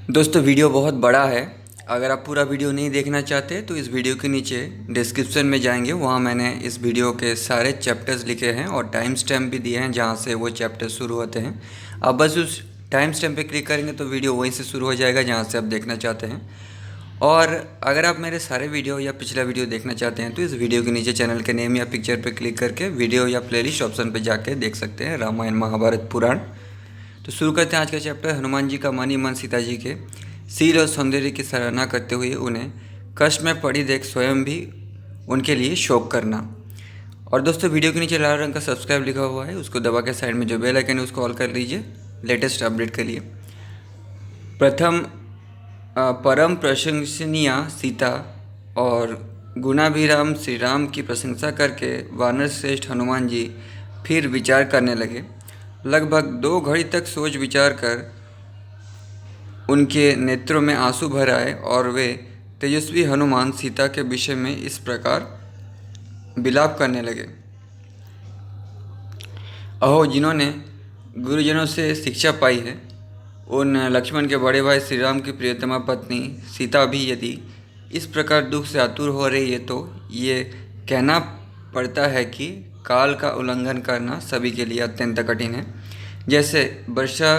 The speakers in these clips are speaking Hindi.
दोस्तों वीडियो बहुत बड़ा है। अगर आप पूरा वीडियो नहीं देखना चाहते तो इस वीडियो के नीचे डिस्क्रिप्शन में जाएंगे, वहाँ मैंने इस वीडियो के सारे चैप्टर्स लिखे हैं और टाइम स्टैम्प भी दिए हैं जहाँ से वो चैप्टर शुरू होते हैं। आप बस उस टाइम स्टैम्प पे क्लिक करेंगे तो वीडियो वहीं से शुरू हो जाएगा जहाँ से आप देखना चाहते हैं। और अगर आप मेरे सारे वीडियो या पिछला वीडियो देखना चाहते हैं तो इस वीडियो के नीचे चैनल के नेम या पिक्चर पर क्लिक करके वीडियो या प्लेलिस्ट ऑप्शन पर जाके देख सकते हैं रामायण महाभारत पुराण। तो शुरू करते हैं आज का चैप्टर। हनुमान जी का मन ही मन सीता जी के शील और सौंदर्य की सराहना करते हुए उन्हें कष्ट में पड़ी देख स्वयं भी उनके लिए शोक करना। और दोस्तों वीडियो के नीचे लाल रंग का सब्सक्राइब लिखा हुआ है, उसको दबा के साइड में जो बेल आइकन है उसको ऑल कर लीजिए लेटेस्ट अपडेट के लिए। प्रथम परम प्रशंसनीय सीता और गुणाभिराम श्री राम की प्रशंसा करके वानर श्रेष्ठ हनुमान जी फिर विचार करने लगे। लगभग 2 घड़ी तक सोच विचार कर उनके नेत्रों में आंसू भर आए और वे तेजस्वी हनुमान सीता के विषय में इस प्रकार विलाप करने लगे। अहो, जिन्होंने गुरुजनों से शिक्षा पाई है, उन लक्ष्मण के बड़े भाई श्री राम की प्रियतमा पत्नी सीता भी यदि इस प्रकार दुख से आतुर हो रही है तो ये कहना पड़ता है कि काल का उल्लंघन करना सभी के लिए अत्यंत कठिन है। जैसे वर्षा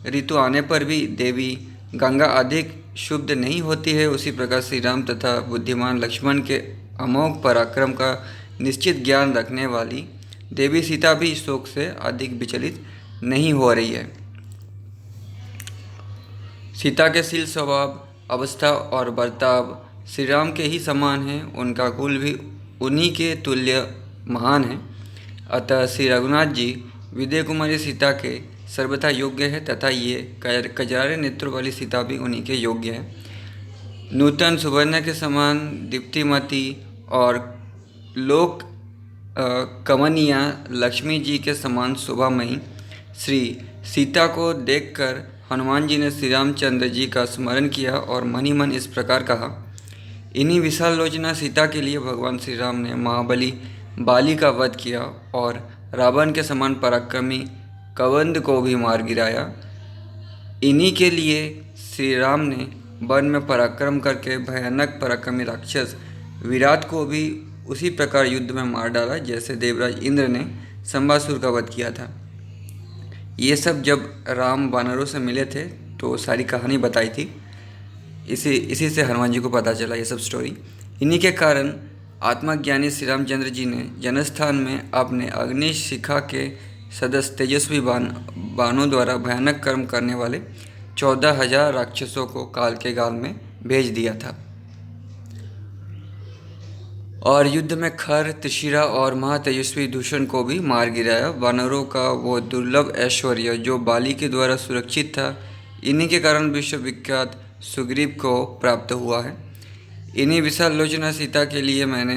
ऋतु आने पर भी देवी गंगा अधिक शुद्ध नहीं होती है, उसी प्रकार श्री राम तथा बुद्धिमान लक्ष्मण के अमोघ पराक्रम का निश्चित ज्ञान रखने वाली देवी सीता भी शोक से अधिक विचलित नहीं हो रही है। सीता के शील, स्वभाव, अवस्था और बर्ताव श्री राम के ही समान है, उनका कुल भी उन्हीं के तुल्य महान है। अतः श्री रघुनाथ जी विजय कुमारी सीता के सर्वथा योग्य है तथा ये कजरारे नेत्रों वाली सीता भी उन्हीं के योग्य है। नूतन सुवर्ण के समान दीप्तिमती और लोक कमनीया लक्ष्मी जी के समान शोभामयी श्री सीता को देखकर हनुमान जी ने श्री रामचंद्र जी का स्मरण किया और मन ही मन इस प्रकार कहा। इन्हीं विशाल लोचना सीता के लिए भगवान श्री राम ने महाबली बाली का वध किया और रावण के समान पराक्रमी कवंद को भी मार गिराया। इन्हीं के लिए श्री राम ने वन में पराक्रम करके भयानक पराक्रमी राक्षस विराट को भी उसी प्रकार युद्ध में मार डाला जैसे देवराज इंद्र ने संबासुर का वध किया था। ये सब जब राम वानरों से मिले थे तो सारी कहानी बताई थी। इसी से हनुमान जी को पता चला ये सब स्टोरी। इन्हीं के कारण आत्मज्ञानी श्री रामचंद्र जी ने जनस्थान में अपने अग्नि शिखा के सदस्य तेजस्वी बाणों द्वारा भयानक कर्म करने वाले 14,000 राक्षसों को काल के गाल में भेज दिया था और युद्ध में खर, त्रिशिरा और महातेजस्वी दूषण को भी मार गिराया। वानरों का वो दुर्लभ ऐश्वर्य जो बाली के द्वारा सुरक्षित था, इन्हीं के कारण विश्वविख्यात सुग्रीव को प्राप्त हुआ है। इन्हीं विशाल लोचना सीता के लिए मैंने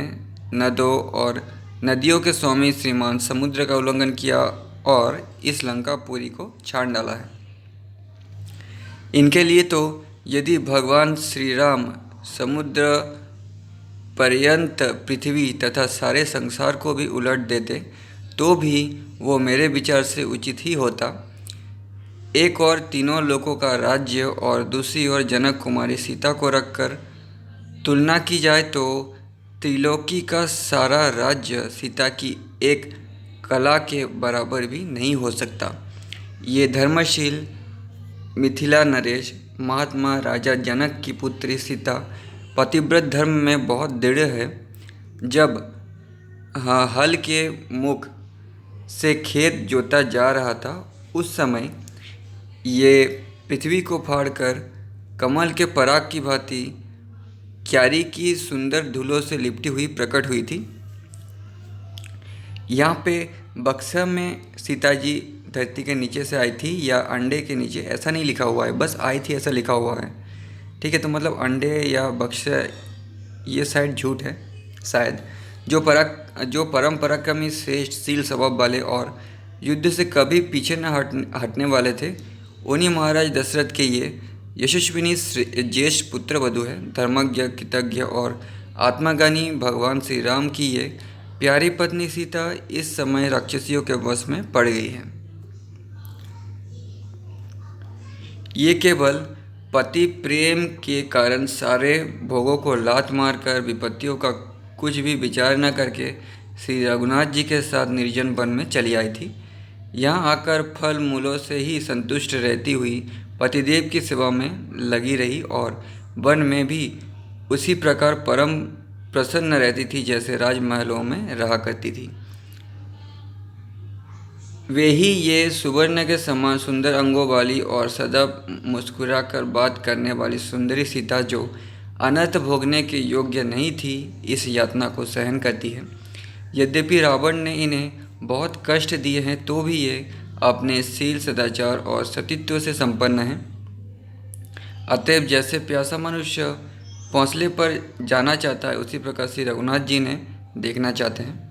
नदों और नदियों के स्वामी श्रीमान समुद्र का उल्लंघन किया और इस लंकापुरी को छान डाला है। इनके लिए तो यदि भगवान श्री राम समुद्र पर्यंत पृथ्वी तथा सारे संसार को भी उलट देते तो भी वो मेरे विचार से उचित ही होता। एक और तीनों लोकों का राज्य और दूसरी ओर जनक कुमारी सीता को रखकर तुलना की जाए तो त्रिलोकी का सारा राज्य सीता की एक कला के बराबर भी नहीं हो सकता। ये धर्मशील मिथिला नरेश महात्मा राजा जनक की पुत्री सीता पतिव्रत धर्म में बहुत दृढ़ है। जब हल के मुख से खेत जोता जा रहा था उस समय ये पृथ्वी को फाड़कर कमल के पराग की भांति क्यारी की सुंदर धूलों से लिपटी हुई प्रकट हुई थी। यहाँ पे बक्सा में सीता जी धरती के नीचे से आई थी या अंडे के नीचे, ऐसा नहीं लिखा हुआ है, बस आई थी ऐसा लिखा हुआ है। ठीक है, तो मतलब अंडे या बक्सा ये साइड झूठ है शायद। जो परम पराक्रमी श्रेष्ठ शील स्वभाव वाले और युद्ध से कभी पीछे न हटने वाले थे, उन्हीं महाराज दशरथ के ये यशस्विनी ज्येष्ठ पुत्र वधु है। धर्मज्ञ, कृतज्ञ और आत्माज्ञानी भगवान श्री राम की ये प्यारी पत्नी सीता इस समय राक्षसियों के वश में पड़ गई है। ये केवल पति प्रेम के कारण सारे भोगों को लात मारकर विपत्तियों का कुछ भी विचार न करके श्री रघुनाथ जी के साथ निर्जन वन में चली आई थी। यहाँ आकर फल मूलों से ही संतुष्ट रहती हुई पतिदेव की सेवा में लगी रही और वन में भी उसी प्रकार परम प्रसन्न रहती थी जैसे राजमहलों में रहा करती थी। वे ही ये सुवर्ण के समान सुंदर अंगों वाली और सदा मुस्कुराकर बात करने वाली सुंदरी सीता जो अनर्थ भोगने के योग्य नहीं थी, इस यातना को सहन करती है। यद्यपि रावण ने इन्हें बहुत कष्ट दिए हैं तो भी ये अपने शील, सदाचार और सतीत्व से संपन्न हैं। अतएव जैसे प्यासा मनुष्य पहुँचले पर जाना चाहता है, उसी प्रकार श्री रघुनाथ जी ने देखना चाहते हैं।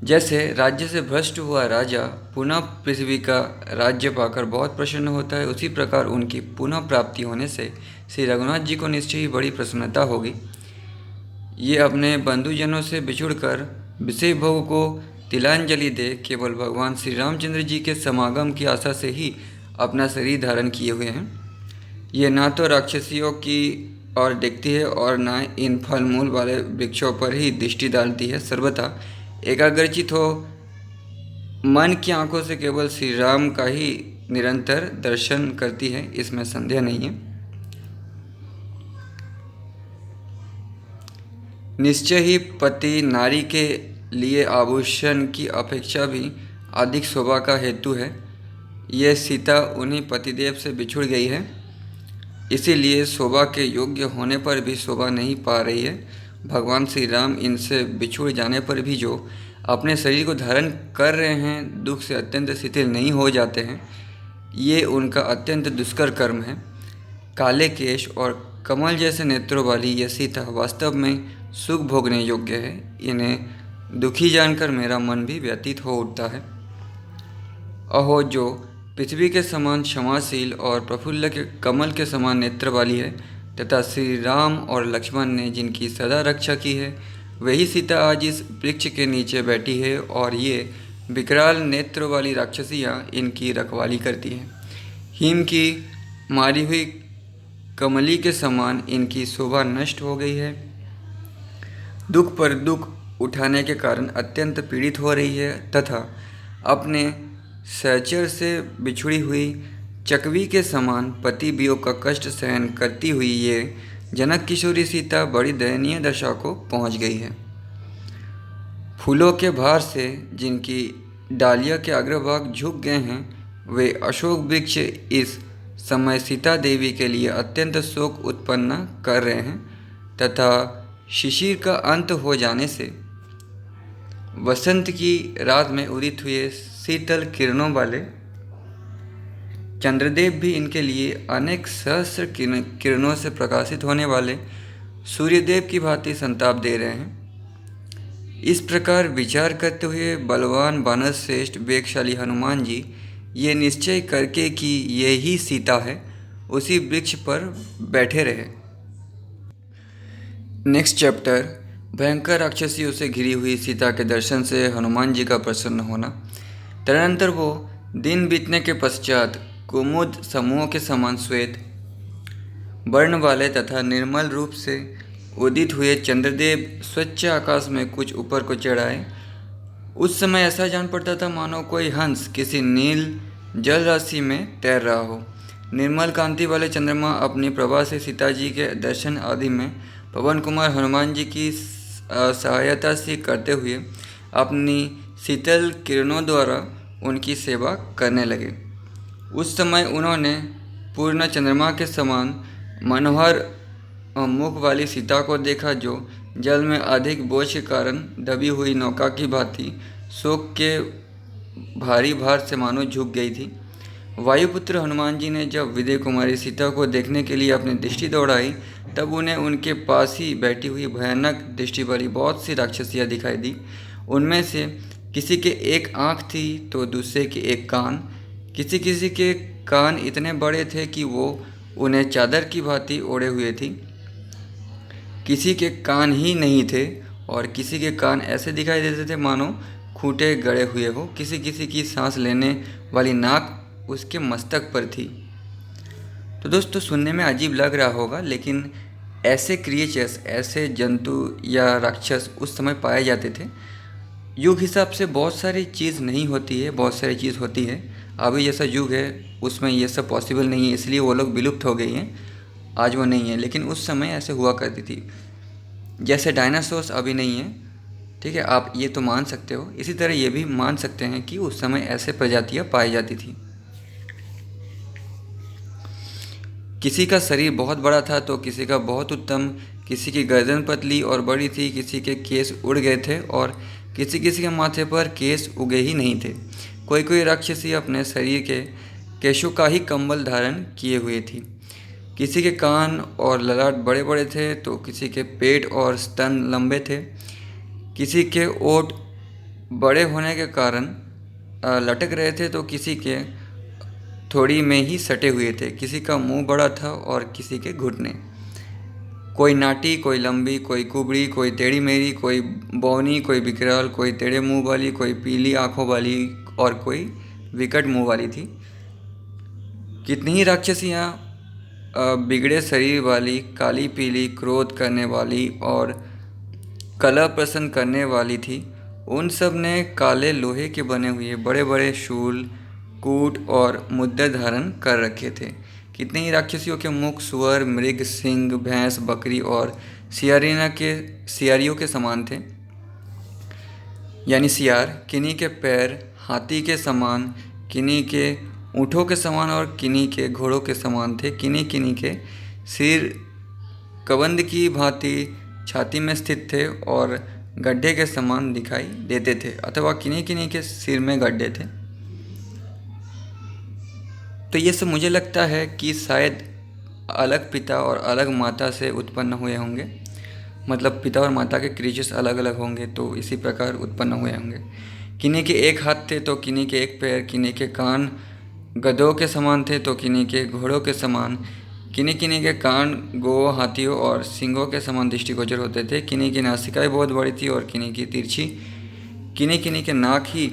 जैसे राज्य से भ्रष्ट हुआ राजा पुनः पृथ्वी का राज्य पाकर बहुत प्रसन्न होता है, उसी प्रकार उनकी पुनः प्राप्ति होने से श्री रघुनाथ जी को निश्चय ही बड़ी प्रसन्नता होगी। ये अपने बंधुजनों से बिछुड़कर विषय भोग को तिलांजलि दे केवल भगवान श्री रामचंद्र जी के समागम की आशा से ही अपना शरीर धारण किए हुए हैं। ये ना तो राक्षसियों की ओर देखती है और ना इन फल मूल वाले वृक्षों पर ही दृष्टि डालती है। सर्वथा एकाग्रचित हो मन की आंखों से केवल श्री राम का ही निरंतर दर्शन करती है, इसमें संदेह नहीं है। निश्चय ही पति नारी के लिए आभूषण की अपेक्षा भी अधिक शोभा का हेतु है। यह सीता उन्हीं पतिदेव से बिछुड़ गई है, इसीलिए शोभा के योग्य होने पर भी शोभा नहीं पा रही है। भगवान श्री राम इनसे बिछुड़ जाने पर भी जो अपने शरीर को धारण कर रहे हैं, दुख से अत्यंत शिथिल नहीं हो जाते हैं। ये उनका अत्यंत दुष्कर कर्म है। काले केश और कमल जैसे नेत्रों वाली यह सीता वास्तव में सुख भोगने योग्य है। इन्हें दुखी जानकर मेरा मन भी व्यतीत हो उठता है। अहो, जो पृथ्वी के समान क्षमाशील और प्रफुल्ल के कमल के समान नेत्र वाली है तथा श्री राम और लक्ष्मण ने जिनकी सदा रक्षा की है, वही सीता आज इस वृक्ष के नीचे बैठी है और ये विकराल नेत्र वाली राक्षसियाँ इनकी रखवाली करती हैं। हिम की मारी हुई कमली के समान इनकी शोभा नष्ट हो गई है। दुख पर दुख उठाने के कारण अत्यंत पीड़ित हो रही है तथा अपने सहचर से बिछुड़ी हुई चकवी के समान पति वियोग का कष्ट सहन करती हुई ये जनक किशोरी सीता बड़ी दयनीय दशा को पहुंच गई है। फूलों के भार से जिनकी डालियों के अग्रभाग झुक गए हैं, वे अशोक वृक्ष इस समय सीता देवी के लिए अत्यंत शोक उत्पन्न कर रहे हैं तथा शिशिर का अंत हो जाने से वसंत की रात में उदित हुए शीतल किरणों वाले चंद्रदेव भी इनके लिए अनेक सहस्र किरणों से प्रकाशित होने वाले सूर्यदेव की भांति संताप दे रहे हैं। इस प्रकार विचार करते हुए बलवान वानर श्रेष्ठ वेगशाली हनुमान जी ये निश्चय करके कि ये ही सीता है, उसी वृक्ष पर बैठे रहे। नेक्स्ट चैप्टर, भयंकर राक्षसियों से घिरी हुई सीता के दर्शन से हनुमान जी का प्रसन्न होना। तदनंतर वो दिन बीतने के पश्चात कुमुद समूहों के समान श्वेत वर्ण वाले तथा निर्मल रूप से उदित हुए चंद्रदेव स्वच्छ आकाश में कुछ ऊपर को चढ़ाए। उस समय ऐसा जान पड़ता था मानो कोई हंस किसी नील जल राशि में तैर रहा हो। निर्मल कांति वाले चंद्रमा अपनी प्रभा से सीता जी के दर्शन आदि में पवन कुमार हनुमान जी की सहायता से करते हुए अपनी शीतल किरणों द्वारा उनकी सेवा करने लगे। उस समय उन्होंने पूर्ण चंद्रमा के समान मनोहर मुख वाली सीता को देखा, जो जल में अधिक बोझ के कारण दबी हुई नौका की भांति शोक के भारी भार से मानो झुक गई थी। वायुपुत्र हनुमान जी ने जब विजय कुमारी सीता को देखने के लिए अपनी दृष्टि दौड़ाई, तब उन्हें उनके पास ही बैठी हुई भयानक दृष्टि वाली बहुत सी राक्षसियाँ दिखाई दी। उनमें से किसी के एक आँख थी तो दूसरे के एक कान। किसी किसी के कान इतने बड़े थे कि वो उन्हें चादर की भांति ओढ़े हुए थी। किसी के कान ही नहीं थे और किसी के कान ऐसे दिखाई देते थे मानो खूंटे गड़े हुए हो। किसी किसी की सांस लेने वाली नाक उसके मस्तक पर थी। तो दोस्तों सुनने में अजीब लग रहा होगा, लेकिन ऐसे क्रिएचर्स, ऐसे जंतु या राक्षस उस समय पाए जाते थे। युग हिसाब से बहुत सारी चीज़ नहीं होती है, बहुत सारी चीज़ होती है। अभी जैसा युग है उसमें ये सब पॉसिबल नहीं है, इसलिए वो लोग विलुप्त हो गई हैं, आज वो नहीं है। लेकिन उस समय ऐसे हुआ करती थी। जैसे डायनासोर्स अभी नहीं है, ठीक है, आप ये तो मान सकते हो, इसी तरह ये भी मान सकते हैं कि उस समय ऐसे प्रजातियाँ पाई जाती थी। किसी का शरीर बहुत बड़ा था तो किसी का बहुत उत्तम, किसी की गर्दन पतली और बड़ी थी, किसी के केस उड़ गए थे और किसी किसी के माथे पर केस उगे ही नहीं थे। कोई कोई राक्षसी अपने शरीर के केशों का ही कंबल धारण किए हुए थी। किसी के कान और ललाट बड़े बड़े थे तो किसी के पेट और स्तन लंबे थे। किसी के ओठ बड़े होने के कारण लटक रहे थे तो किसी के थोड़ी में ही सटे हुए थे। किसी का मुंह बड़ा था और किसी के घुटने। कोई नाटी, कोई लंबी, कोई कुबड़ी, कोई टेढ़ी मेढ़ी, कोई बौनी, कोई विकराल, कोई टेढ़े मुंह वाली, कोई पीली आंखों वाली और कोई विकट मुंह वाली थी। कितनी ही राक्षसियाँ बिगड़े शरीर वाली, काली पीली, क्रोध करने वाली और कलह प्रसन्न करने वाली थी। उन सब ने काले लोहे के बने हुए बड़े बड़े शूल, कूट और मुद्दे धारण कर रखे थे। कितने ही राक्षसियों के मुख सुअर, मृग, सिंह, भैंस, बकरी और सियारियों के समान थे, यानी सियार। किन्हीं के पैर हाथी के समान, किन्हीं के ऊँटों के समान और किन्हीं के घोड़ों के समान थे। किन्हीं किन्हीं के सिर कबंद की भांति छाती में स्थित थे और गड्ढे के समान दिखाई देते थे, अथवा किन्हीं किन्हीं के सिर में गड्ढे थे। तो ये सब मुझे लगता है कि शायद अलग पिता और अलग माता से उत्पन्न हुए होंगे, मतलब पिता और माता के क्रीचर्स अलग अलग होंगे तो इसी प्रकार उत्पन्न हुए होंगे। किन्हीं के एक हाथ थे तो किन्हीं के एक पैर, किन्हीं के कान गधों के समान थे तो किन्हीं के घोड़ों के समान, किन्हीं किन्हीं के कान गौ, हाथियों और सिंहों के समान दृष्टिगोचर होते थे। किन्हीं की नासिकाएँ बहुत बड़ी थी और किन्हीं की तिरछी, किन्हीं किन्हीं के नाक ही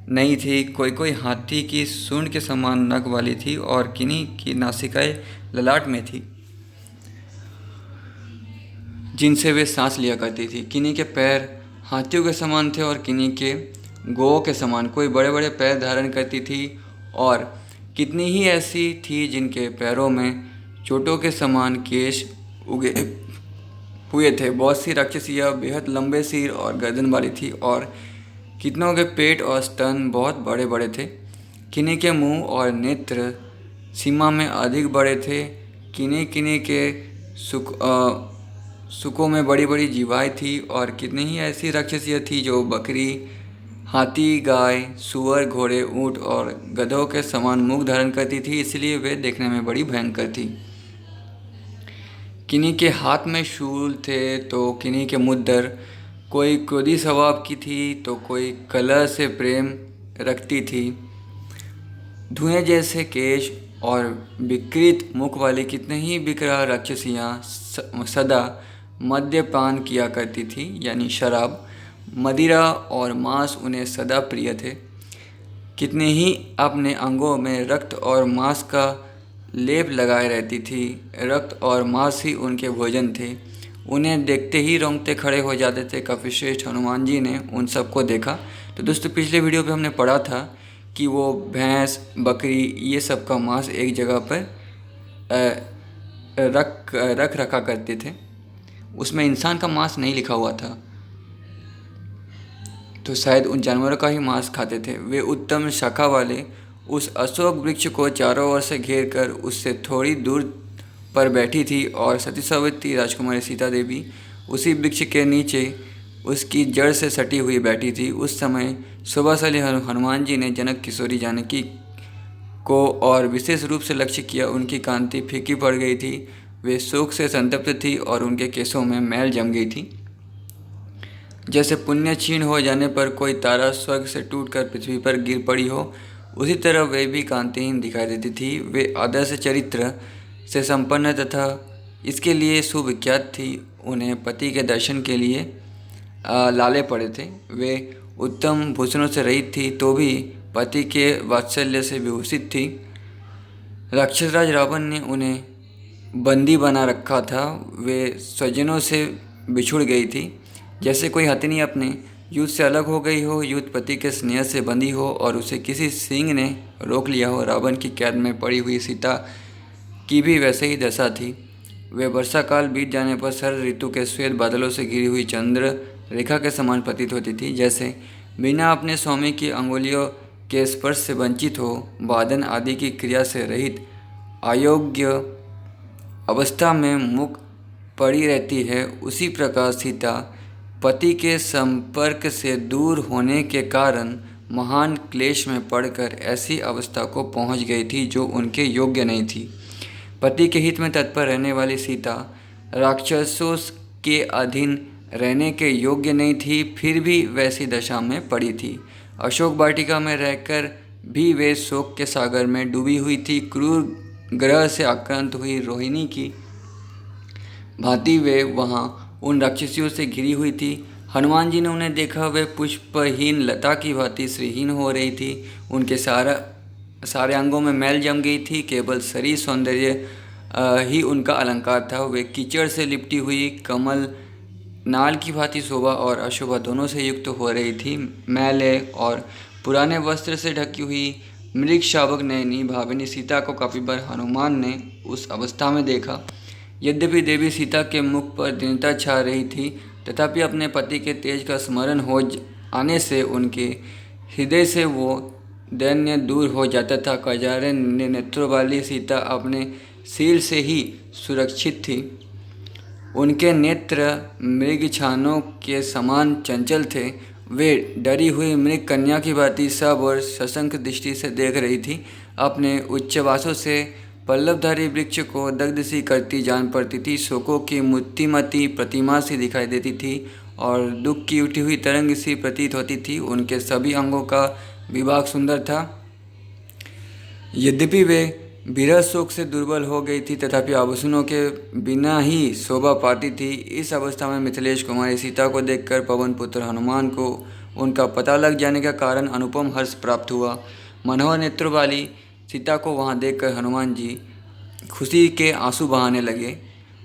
नहीं थी। कोई कोई हाथी की सूंड के समान नख वाली थी और किन्हीं की नासिकाएँ ललाट में थी जिनसे वे सांस लिया करती थी। किन्हीं के पैर हाथियों के समान थे और किन्हीं के गौओं के समान। कोई बड़े बड़े पैर धारण करती थी और कितनी ही ऐसी थी जिनके पैरों में चोटों के समान केश उगे हुए थे। बहुत सी राक्षसियाँ बेहद लंबे सिर और गर्दन वाली थी और कितनों के पेट और स्तन बहुत बड़े बड़े थे। किन्हीं के मुंह और नेत्र सीमा में अधिक बड़े थे। किन्हीं किन्हीं के सुकों में बड़ी बड़ी जीवाएँ थी और कितनी ही ऐसी राक्षसियाँ थी जो बकरी, हाथी, गाय, सुअर, घोड़े, ऊँट और गधों के समान मुख धारण करती थी, इसलिए वे देखने में बड़ी भयंकर थी। किन्हीं के हाथ में शूल थे तो किन्हीं के मुद्दर। कोई क्रोधी स्वभाव की थी तो कोई कलह से प्रेम रखती थी। धुएं जैसे केश और विकृत मुख वाली कितने ही विकराल राक्षसियाँ सदा मद्यपान किया करती थी, यानी शराब। मदिरा और मांस उन्हें सदा प्रिय थे। कितने ही अपने अंगों में रक्त और मांस का लेप लगाए रहती थी। रक्त और मांस ही उनके भोजन थे। उन्हें देखते ही रोंगटे खड़े हो जाते थे। कपिश्रेष्ठ हनुमान जी ने उन सबको देखा। तो दोस्तों पिछले वीडियो पे हमने पढ़ा था कि वो भैंस, बकरी, ये सब का मांस एक जगह पर रख रखा करते थे। उसमें इंसान का मांस नहीं लिखा हुआ था, तो शायद उन जानवरों का ही मांस खाते थे। वे उत्तम शाखा वाले उस अशोक वृक्ष को चारों ओर से घेर कर उससे थोड़ी दूर पर बैठी थी और सती सावित्री राजकुमारी सीता देवी उसी वृक्ष के नीचे उसकी जड़ से सटी हुई बैठी थी। उस समय शोभाशाली हनुमान जी ने जनक किशोरी जानकी को और विशेष रूप से लक्ष्य किया। उनकी कांति फीकी पड़ गई थी। वे शोक से संतप्त थी और उनके केसों में मैल जम गई थी। जैसे पुण्य क्षीण हो जाने पर कोई तारा स्वर्ग से टूटकर पृथ्वी पर गिर पड़ी हो, उसी तरह वे भी कांतिहीन दिखाई देती थी। वे आदर्श चरित्र से संपन्न तथा इसके लिए सुविख्यात थी। उन्हें पति के दर्शन के लिए लाले पड़े थे। वे उत्तम भूषणों से रहित थी तो भी पति के वात्सल्य से विभूषित थी। राक्षसराज रावण ने उन्हें बंदी बना रखा था। वे स्वजनों से बिछुड़ गई थी, जैसे कोई हथिनी अपने युद्ध से अलग हो गई हो, युद्ध पति के स्नेह से बंधी हो और उसे किसी सिंह ने रोक लिया हो। रावण की कैद में पड़ी हुई सीता की भी वैसे ही दशा थी। वे वर्षा काल बीत जाने पर शरद ऋतु के श्वेत बादलों से घिरी हुई चंद्र रेखा के समान प्रतीत होती थी, जैसे बिना अपने स्वामी की अंगुलियों के स्पर्श से वंचित हो, वादन आदि की क्रिया से रहित अयोग्य अवस्था में मुक पड़ी रहती है। उसी प्रकार सीता पति के संपर्क से दूर होने के कारण महान क्लेश में पड़कर ऐसी अवस्था को पहुंच गई थी जो उनके योग्य नहीं थी। पति के हित में तत्पर रहने वाली सीता राक्षसों के अधीन रहने के योग्य नहीं थी, फिर भी वैसी दशा में पड़ी थी। अशोक वाटिका में रहकर भी वे शोक के सागर में डूबी हुई थी। क्रूर ग्रह से आक्रांत हुई रोहिणी की भांति वे वहाँ उन राक्षसियों से घिरी हुई थी। हनुमान जी ने उन्हें देखा, वे पुष्पहीन लता की भांति श्रीहीन हो रही थी। उनके सारे अंगों में मैल जम गई थी, केवल शरीर सौंदर्य ही उनका अलंकार था। वे कीचड़ से लिपटी हुई कमल नाल की भांति शोभा और अशोभा दोनों से युक्त हो रही थी। मैले और पुराने वस्त्र से ढकी हुई मृग शावक नयनी भाविनी सीता को काफी बार हनुमान ने उस अवस्था में देखा। यद्यपि देवी सीता के मुख पर दीनता छा रही थी, तथापि अपने पति के तेज का स्मरण हो आने से उनके हृदय से वो दैन्य दूर हो जाता था। कजारे नेत्रों वाली सीता अपने शील से ही सुरक्षित थी। उनके नेत्र मृगछानों के समान चंचल थे। वे डरी हुई मृग कन्या की भांति सब और सशंक दृष्टि से देख रही थी। अपने उच्चवासों से पल्लवधारी वृक्ष को दग्ध सी करती जान पड़ती थी। शोकों की मूर्तिमती प्रतिमा सी दिखाई देती थी और दुख की उठी हुई तरंग सी प्रतीत होती थी। उनके सभी अंगों का विभाग सुंदर था। यद्यपि वे विरह शोक से दुर्बल हो गई थी, तथापि आभूषणों के बिना ही शोभा पाती थी। इस अवस्था में मिथिलेश कुमारी सीता को देखकर पवन पुत्र हनुमान को उनका पता लग जाने का कारण अनुपम हर्ष प्राप्त हुआ। मनोहर नेत्रों वाली सीता को वहां देखकर हनुमान जी खुशी के आंसू बहाने लगे।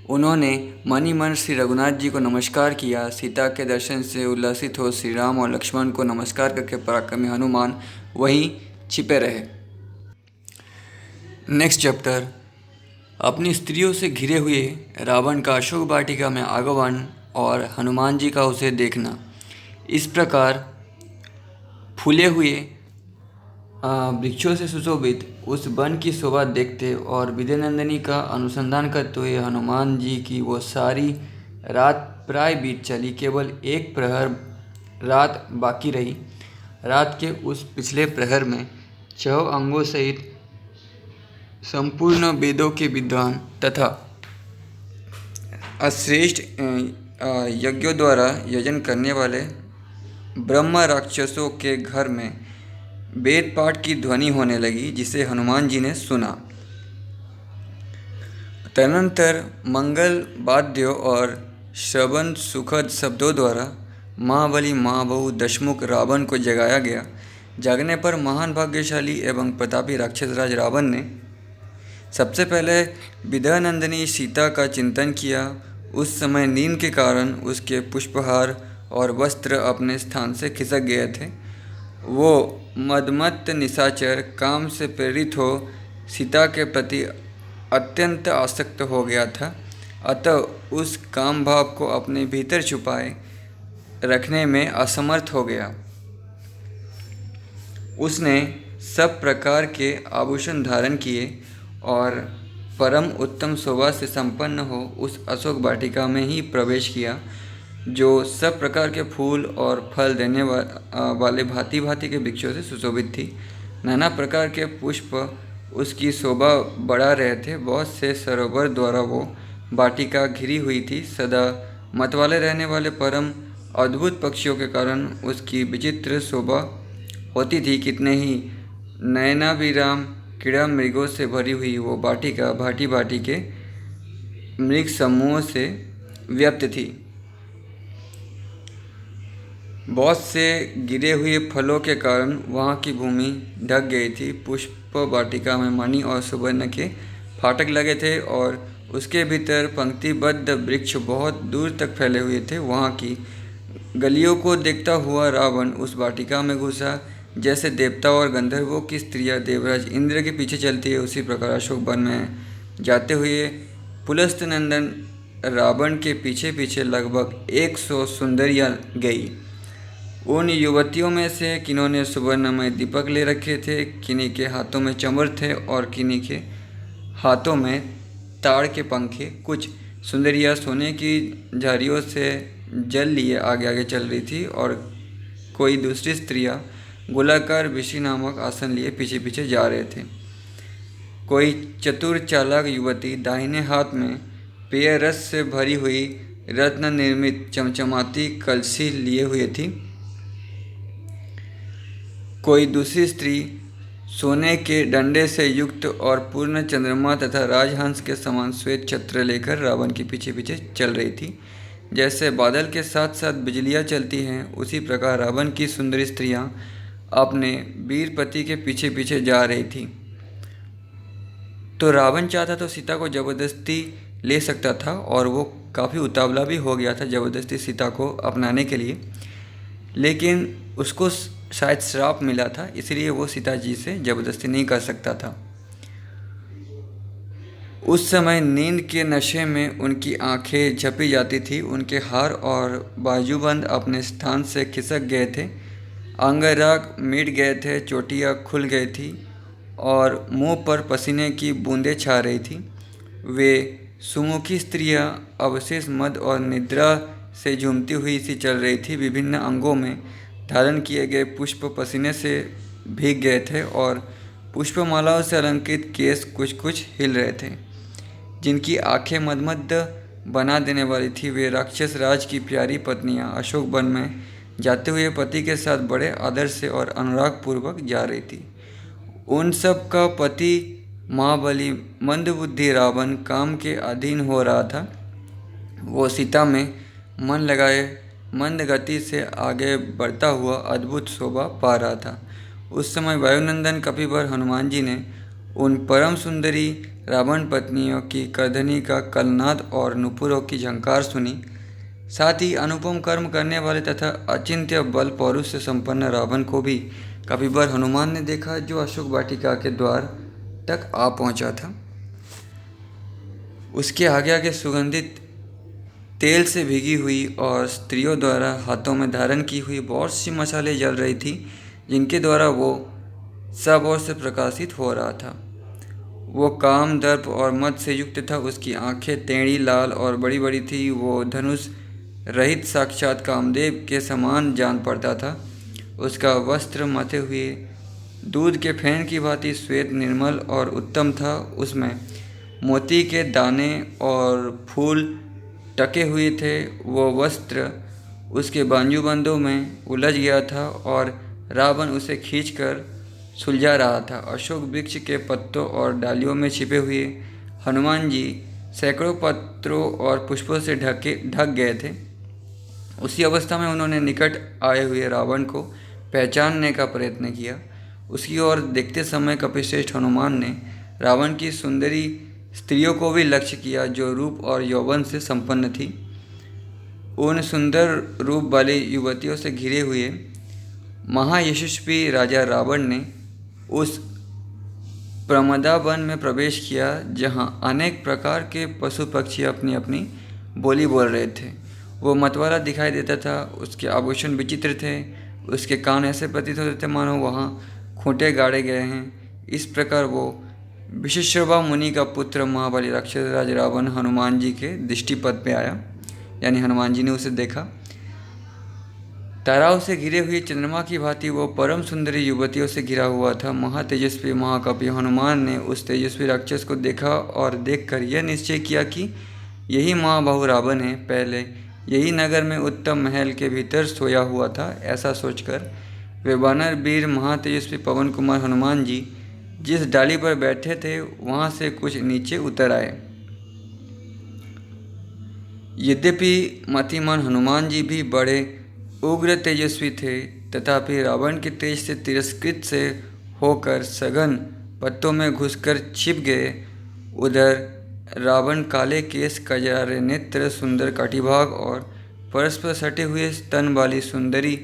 उन्होंने मनी मन श्री रघुनाथ जी को नमस्कार किया। सीता के दर्शन से उल्लसित हो श्री राम और लक्ष्मण को नमस्कार करके पराक्रमी हनुमान वहीं छिपे रहे। नेक्स्ट चैप्टर, अपनी स्त्रियों से घिरे हुए रावण का अशोक वाटिका में आगमन और हनुमान जी का उसे देखना। इस प्रकार फूले हुए वृक्षों से सुशोभित उस वन की शोभा देखते और विद्यानंदिनी का अनुसंधान करते हुए हनुमान जी की वो सारी रात प्राय बीत चली। केवल एक प्रहर रात बाकी रही। रात के उस पिछले प्रहर में 6 अंगों सहित संपूर्ण वेदों के विद्वान तथा अश्रेष्ठ यज्ञों द्वारा यजन करने वाले ब्रह्म राक्षसों के घर में वेद पाठ की ध्वनि होने लगी, जिसे हनुमान जी ने सुना। तदनंतर मंगल वाद्यों और श्रवण सुखद शब्दों द्वारा महाबली महाबहु दशमुख रावण को जगाया गया। जागने पर महान भाग्यशाली एवं प्रतापी राक्षसराज रावण ने सबसे पहले विद्यानंदिनी सीता का चिंतन किया। उस समय नींद के कारण उसके पुष्पहार और वस्त्र अपने स्थान से खिसक गए थे। वो मदमत्त निशाचर काम से प्रेरित हो सीता के प्रति अत्यंत आसक्त हो गया था। अतः उस काम भाव को अपने भीतर छुपाए रखने में असमर्थ हो गया। उसने सब प्रकार के आभूषण धारण किए और परम उत्तम शोभा से संपन्न हो उस अशोक वाटिका में ही प्रवेश किया, जो सब प्रकार के फूल और फल देने वाले भांति भांति के वृक्षों से सुशोभित थी। नाना प्रकार के पुष्प उसकी शोभा बढ़ा रहे थे। बहुत से सरोवर द्वारा वो वाटिका घिरी हुई थी। सदा मतवाले रहने वाले परम अद्भुत पक्षियों के कारण उसकी विचित्र शोभा होती थी। कितने ही नयनाभिराम कीड़ा मृगों से भरी हुई वो वाटिका भांति भांति के मृग समूहों से व्याप्त थी। बहुत से गिरे हुए फलों के कारण वहाँ की भूमि ढक गई थी। पुष्प वाटिका में मणि और सुवर्ण के फाटक लगे थे और उसके भीतर पंक्तिबद्ध वृक्ष बहुत दूर तक फैले हुए थे। वहाँ की गलियों को देखता हुआ रावण उस वाटिका में घुसा। जैसे देवता और गंधर्वों की स्त्रियां देवराज इंद्र के पीछे चलती है, उसी प्रकार अशोक वन में जाते हुए पुलस्त नंदन रावण के पीछे पीछे लगभग 100 सुंदरियां गई। उन युवतियों में से किन्हों ने सुवर्णमय दीपक ले रखे थे, किन्हीं के हाथों में चमर थे और किन्हीं के हाथों में ताड़ के पंखे। कुछ सुंदरियां सोने की झारियों से जल लिए आगे आगे चल रही थी और कोई दूसरी स्त्रियां गोलाकार विषि नामक आसन लिए पीछे पीछे जा रहे थे। कोई चतुर चालाक युवती दाहिने हाथ में पेय रस से भरी हुई रत्न निर्मित चमचमाती कलसी लिए हुए थी। कोई दूसरी स्त्री सोने के डंडे से युक्त और पूर्ण चंद्रमा तथा राजहंस के समान श्वेत छत्र लेकर रावण के पीछे पीछे चल रही थी। जैसे बादल के साथ साथ बिजलियां चलती हैं, उसी प्रकार रावण की सुंदरी स्त्रियां अपने वीर पति के पीछे पीछे जा रही थी। तो रावण चाहता तो सीता को जबरदस्ती ले सकता था और वो काफ़ी उतावला भी हो गया था जबरदस्ती सीता को अपनाने के लिए, लेकिन उसको शायद श्राप मिला था, इसलिए वो सीता जी से जबरदस्ती नहीं कर सकता था। उस समय नींद के नशे में उनकी आंखें झपी जाती थी, उनके हार और बाजूबंद अपने स्थान से खिसक गए थे, अंगराग मिट गए थे, चोटियाँ खुल गई थी और मुंह पर पसीने की बूंदें छा रही थी। वे सुमुखी स्त्रियां अवशेष मद और निद्रा से झूमती हुई सी चल रही थी। विभिन्न अंगों में धारण किए गए पुष्प पसीने से भीग गए थे और पुष्पमालाओं से अलंकृत केस कुछ कुछ हिल रहे थे, जिनकी आंखें मदमद बना देने वाली थी। वे राक्षस राज की प्यारी पत्नियां अशोक वन में जाते हुए पति के साथ बड़े आदर से और अनुराग पूर्वक जा रही थी। उन सब का पति महाबली मंदबुद्धि रावण काम के अधीन हो रहा था। वो सीता में मन लगाए मंद गति से आगे बढ़ता हुआ अद्भुत शोभा पा रहा था। उस समय वायुनंदन कपिवर हनुमान जी ने उन परम सुंदरी रावण पत्नियों की करधनी का कलनाद और नुपुरों की झंकार सुनी। साथ ही अनुपम कर्म करने वाले तथा अचिंत्य बल पौरुष से संपन्न रावण को भी कपिवर हनुमान ने देखा, जो अशोक वाटिका के द्वार तक आ पहुंचा था। उसके आगे आगे सुगंधित तेल से भीगी हुई और स्त्रियों द्वारा हाथों में धारण की हुई बहुत सी मशालें जल रही थी, जिनके द्वारा वो सब ओर से प्रकाशित हो रहा था। वो काम, दर्प और मद से युक्त था। उसकी आंखें टेढ़ी, लाल और बड़ी बड़ी थी। वो धनुष रहित साक्षात कामदेव के समान जान पड़ता था। उसका वस्त्र मथे हुए दूध के फेन की भांति श्वेत, निर्मल और उत्तम था। उसमें मोती के दाने और फूल टके हुए थे। वो वस्त्र उसके बाजूबंदों में उलझ गया था और रावण उसे खींचकर सुलझा रहा था। अशोक वृक्ष के पत्तों और डालियों में छिपे हुए हनुमान जी सैकड़ों पत्रों और पुष्पों से ढक गए थे। उसी अवस्था में उन्होंने निकट आए हुए रावण को पहचानने का प्रयत्न किया। उसकी ओर देखते समय कपिश्रेष्ठ हनुमान ने रावण की सुंदरी स्त्रियों को भी लक्ष्य किया, जो रूप और यौवन से संपन्न थी। उन सुंदर रूप वाली युवतियों से घिरे हुए महायशस्वी राजा रावण ने उस प्रमदा वन में प्रवेश किया, जहां अनेक प्रकार के पशु पक्षी अपनी अपनी बोली बोल रहे थे। वो मतवाला दिखाई देता था। उसके आभूषण विचित्र थे। उसके कान ऐसे प्रतीत होते थे मानो वहाँ खूंटे गाड़े गए हैं। इस प्रकार वो विश्रवा मुनि का पुत्र महाबली राक्षस राज रावण हनुमान जी के दृष्टिपथ पे आया, यानी हनुमान जी ने उसे देखा। ताराओं से घिरे हुए चंद्रमा की भांति वो परम सुंदरी युवतियों से घिरा हुआ था। महातेजस्वी महाकपि हनुमान ने उस तेजस्वी राक्षस को देखा और देखकर यह निश्चय किया कि यही महाबाहु रावण है। पहले यही नगर में उत्तम महल के भीतर सोया हुआ था। ऐसा सोचकर वे वानर वीर महातेजस्वी पवन कुमार हनुमान जी जिस डाली पर बैठे थे वहाँ से कुछ नीचे उतर आए। यद्यपि मतिमान हनुमान जी भी बड़े उग्र तेजस्वी थे, तथापि रावण के तेज से तिरस्कृत से होकर सघन पत्तों में घुसकर छिप गए। उधर रावण काले केस, कजरारे नेत्र, सुंदर कटिभाग और परस्पर सटे हुए स्तन वाली सुंदरी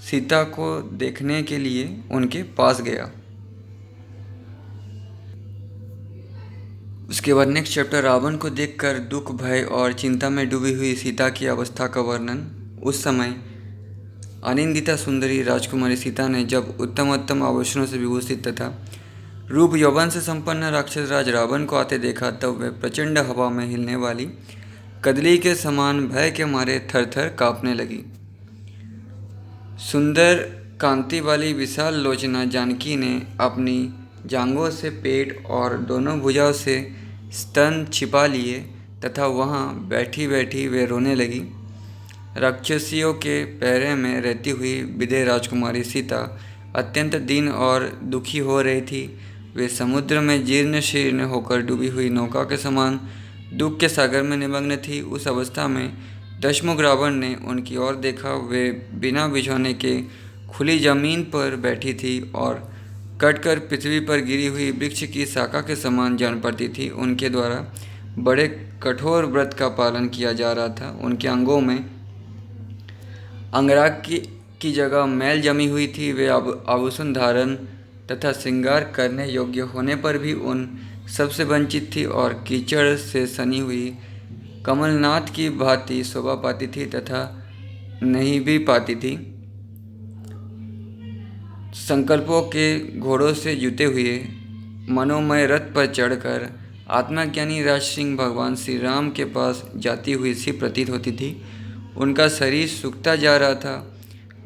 सीता को देखने के लिए उनके पास गया। उसके बाद नेक्स्ट चैप्टर, रावण को देखकर दुख, भय और चिंता में डूबी हुई सीता की अवस्था का वर्णन। उस समय अनिंदिता सुंदरी राजकुमारी सीता ने जब उत्तम उत्तम आभूषणों से विभूषित तथा रूप यौवन से संपन्न राक्षस राज रावण को आते देखा, तब वह प्रचंड हवा में हिलने वाली कदली के समान भय के मारे थर थर कांपने लगी। सुंदर कांति वाली विशाल लोचना जानकी ने अपनी जांघों से पेट और दोनों भुजाओं से स्तन छिपा लिए तथा वहाँ बैठी बैठी वे रोने लगी। राक्षसियों के पहरे में रहती हुई विदेह राजकुमारी सीता अत्यंत दीन और दुखी हो रही थी। वे समुद्र में जीर्ण शीर्ण होकर डूबी हुई नौका के समान दुख के सागर में निमग्न थी। उस अवस्था में दशमुख रावण ने उनकी ओर देखा। वे बिना बिछौने के खुली जमीन पर बैठी थी और कटकर पृथ्वी पर गिरी हुई वृक्ष की शाखा के समान जान पड़ती थी। उनके द्वारा बड़े कठोर व्रत का पालन किया जा रहा था। उनके अंगों में अंगराग की जगह मैल जमी हुई थी। वे आभूषण धारण तथा श्रृंगार करने योग्य होने पर भी उन सबसे वंचित थी और कीचड़ से सनी हुई कमलनाथ की भांति शोभा पाती थी तथा नहीं भी पाती थी। संकल्पों के घोड़ों से जुते हुए मनोमय रथ पर चढ़कर आत्मज्ञानी राजसिंह भगवान श्री राम के पास जाती हुई सी प्रतीत होती थी। उनका शरीर सूखता जा रहा था।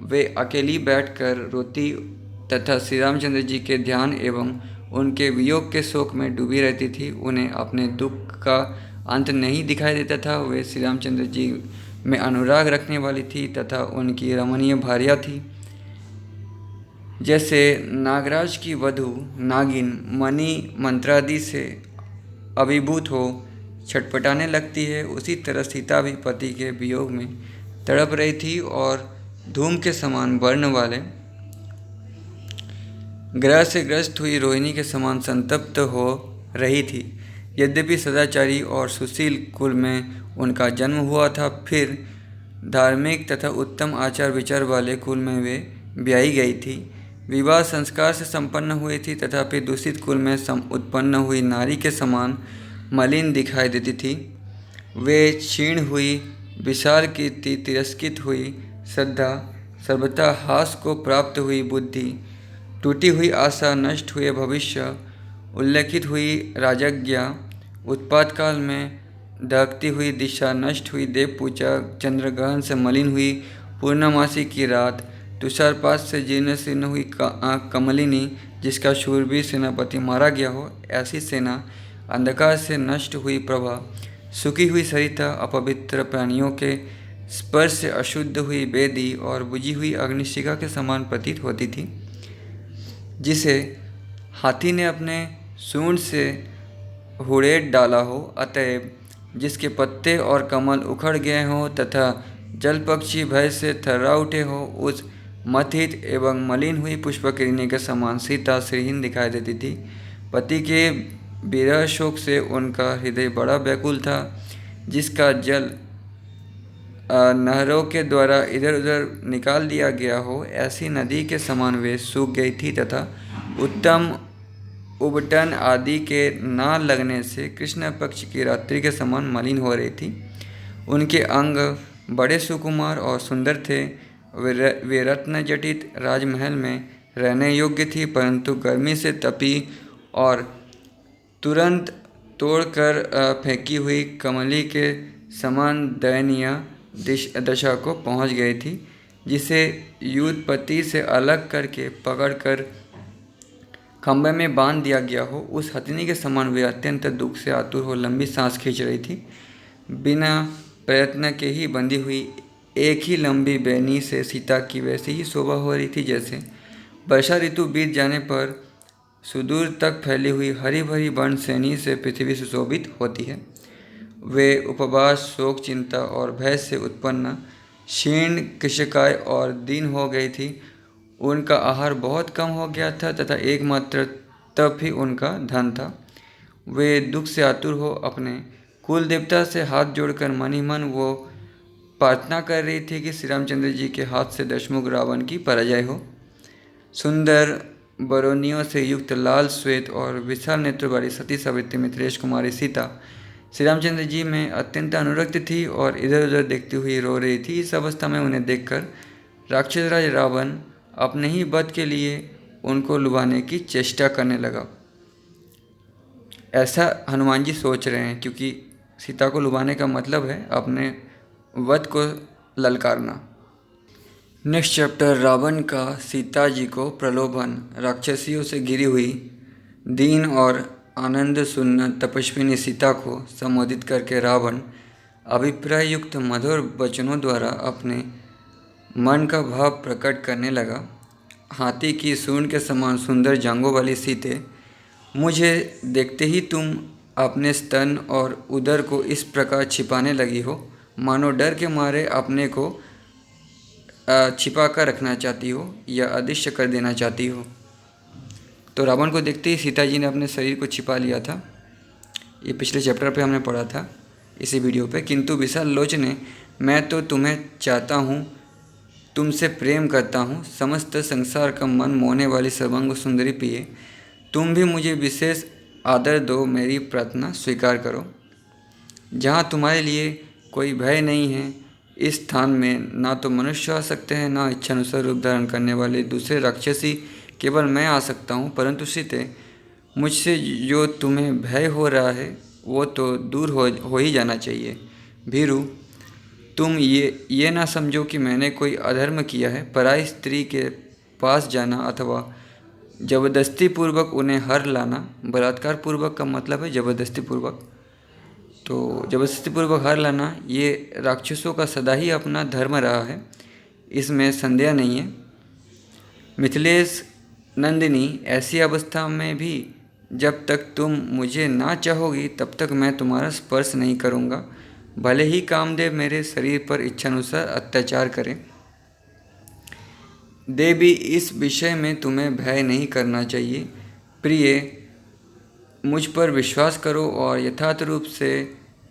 वे अकेली बैठकर रोती तथा श्री रामचंद्र जी के ध्यान एवं उनके वियोग के शोक में डूबी रहती थी। उन्हें अपने दुख का अंत नहीं दिखाई देता था। वे श्री रामचंद्र जी में अनुराग रखने वाली थी तथा उनकी रमणीय भार्या थी। जैसे नागराज की वधू नागिन मणि मंत्रादि से अभिभूत हो छटपटाने लगती है, उसी तरह सीता भी पति के वियोग में तड़प रही थी और धूम के समान वर्ण वाले ग्रह से ग्रस्त हुई रोहिणी के समान संतप्त हो रही थी। यद्यपि सदाचारी और सुशील कुल में उनका जन्म हुआ था, फिर धार्मिक तथा उत्तम आचार विचार वाले कुल में वे ब्याही गई थी। विवाह संस्कार से संपन्न हुई थी, तथापि दूषित कुल में उत्पन्न हुई नारी के समान मलिन दिखाई देती थी। वे क्षीण हुई विशाल कीर्ति, तिरस्कृत हुई श्रद्धा, सर्वथा हास को प्राप्त हुई बुद्धि, टूटी हुई आशा, नष्ट हुए भविष्य, उल्लेखित हुई राजज्ञा, उत्पात काल में दहकती हुई दिशा, नष्ट हुई देव पूजा, चंद्रग्रहण से मलिन हुई पूर्णमासी की रात, तुषारपात से जीर्ण शीर्ण हुई कमलिनी जिसका शूरवीर सेनापति मारा गया हो, ऐसी सेना, अंधकार से नष्ट हुई प्रभा, सूखी हुई सरिता, अपवित्र प्राणियों के स्पर्श से अशुद्ध हुई वेदी और बुझी हुई अग्निशिखा के समान प्रतीत होती थी, जिसे हाथी ने अपने सूंड से हुड़ेट डाला हो। अतएव जिसके पत्ते और कमल उखड़ गए हों तथा जल पक्षी भय से थर्रा उठे हो, उस मथित एवं मलिन हुई पुष्पकिरणी के समान सीता श्रीहीन दिखाई देती थी। पति के विरह शोक से उनका हृदय बड़ा व्याकुल था। जिसका जल नहरों के द्वारा इधर उधर निकाल दिया गया हो, ऐसी नदी के समान वे सूख गई थी तथा उत्तम उबटन आदि के न लगने से कृष्ण पक्ष की रात्रि के समान मलिन हो रही थी। उनके अंग बड़े सुकुमार और सुंदर थे। वे रत्न जटित राजमहल में रहने योग्य थी, परंतु गर्मी से तपी और तुरंत तोड़कर फेंकी हुई कमली के समान दयनीय दशा को पहुंच गई थी, जिसे युद्धपति से अलग करके पकड़कर खंभे में बांध दिया गया हो। उस हथिनी के समान वे अत्यंत दुख से आतुर हो लंबी सांस खींच रही थी। बिना प्रयत्न के ही बंधी हुई एक ही लंबी बेनी से सीता की वैसी ही शोभा हो रही थी, जैसे वर्षा ऋतु बीत जाने पर सुदूर तक फैली हुई हरी भरी वन श्रेणी से पृथ्वी सुशोभित होती है। वे उपवास, शोक, चिंता और भय से उत्पन्न क्षीण, कृशकाय और दीन हो गई थी। उनका आहार बहुत कम हो गया था तथा एकमात्र तप ही उनका धन था। वे दुख से आतुर हो अपने कुल देवता से हाथ जोड़कर मन ही मन वो प्रार्थना कर रही थी कि श्री रामचंद्र जी के हाथ से दशमुख रावण की पराजय हो। सुंदर बरौनियों से युक्त लाल श्वेत और विशाल नेत्र वाली सती सावित्री मिथिलेश कुमारी सीता श्री रामचंद्र जी में अत्यंत अनुरक्त थी और इधर उधर देखती हुई रो रही थी। इस अवस्था में उन्हें देखकर राक्षसराज रावण अपने ही वध के लिए उनको लुभाने की चेष्टा करने लगा। ऐसा हनुमान जी सोच रहे हैं, क्योंकि सीता को लुभाने का मतलब है अपने वध को ललकारना। नेक्स्ट चैप्टर, रावण का सीता जी को प्रलोभन। राक्षसियों से घिरी हुई दीन और आनंद शून्य तपस्विनी सीता को संबोधित करके रावण अभिप्राय युक्त मधुर वचनों द्वारा अपने मन का भाव प्रकट करने लगा। हाथी की सूंड के समान सुंदर जांघों वाली सीते, मुझे देखते ही तुम अपने स्तन और उदर को इस प्रकार छिपाने लगी हो मानो डर के मारे अपने को छिपा कर रखना चाहती हो या अदृश्य कर देना चाहती हो। तो रावण को देखते ही सीता जी ने अपने शरीर को छिपा लिया था। ये पिछले चैप्टर पे हमने पढ़ा था इसी वीडियो पे। किंतु विशाल लोचने, मैं तो तुम्हें चाहता हूँ, तुमसे प्रेम करता हूँ, समस्त संसार का मन मोहने वाली सर्वांग सुंदरी पिए, तुम भी मुझे विशेष आदर दो, मेरी प्रार्थना स्वीकार करो। जहाँ तुम्हारे लिए कोई भय नहीं है, इस स्थान में ना तो मनुष्य आ सकते हैं, ना इच्छानुसार रूप धारण करने वाले दूसरे राक्षसी, केवल मैं आ सकता हूँ। परंतु सीते, मुझसे जो तुम्हें भय हो रहा है वो तो दूर हो ही जाना चाहिए। भीरु, तुम ये ना समझो कि मैंने कोई अधर्म किया है। पराई स्त्री के पास जाना अथवा जबरदस्ती पूर्वक उन्हें हर लाना, बलात्कार पूर्वक का मतलब है जबरदस्ती पूर्वक, तो जबरदस्ती पूर्वक हर लाना ये राक्षसों का सदा ही अपना धर्म रहा है, इसमें संदेह नहीं है। मिथिलेश नंदिनी, ऐसी अवस्था में भी जब तक तुम मुझे ना चाहोगी तब तक मैं तुम्हारा स्पर्श नहीं करूँगा, भले ही कामदेव मेरे शरीर पर इच्छानुसार अत्याचार करें। देवी, इस विषय में तुम्हें भय नहीं करना चाहिए। प्रिय, मुझ पर विश्वास करो और यथार्थ रूप से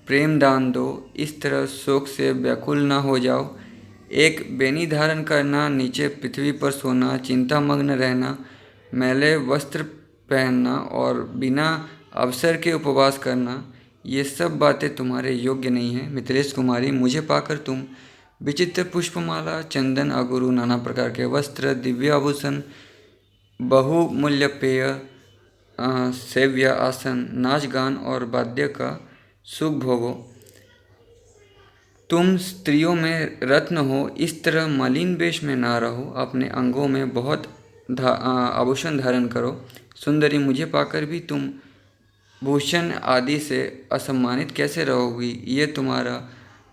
प्रेम दान दो। इस तरह शोक से व्याकुल ना हो जाओ। एक बेनी धारण करना, नीचे पृथ्वी पर सोना, चिंतामग्न रहना, मैले वस्त्र पहनना और बिना अवसर के उपवास करना, ये सब बातें तुम्हारे योग्य नहीं हैं। मिथिलेश कुमारी, मुझे पाकर तुम विचित्र पुष्पमाला, चंदन, अगुरु, नाना प्रकार के वस्त्र, दिव्य आभूषण, बहुमूल्य पेय, सेव्य आसन, नाच गान और वाद्य का सुख भोगो। तुम स्त्रियों में रत्न हो, इस तरह मलिन वेश में ना रहो। अपने अंगों में बहुत आभूषण धारण करो। सुंदरी, मुझे पाकर भी तुम भूषण आदि से असम्मानित कैसे रहोगी? ये तुम्हारा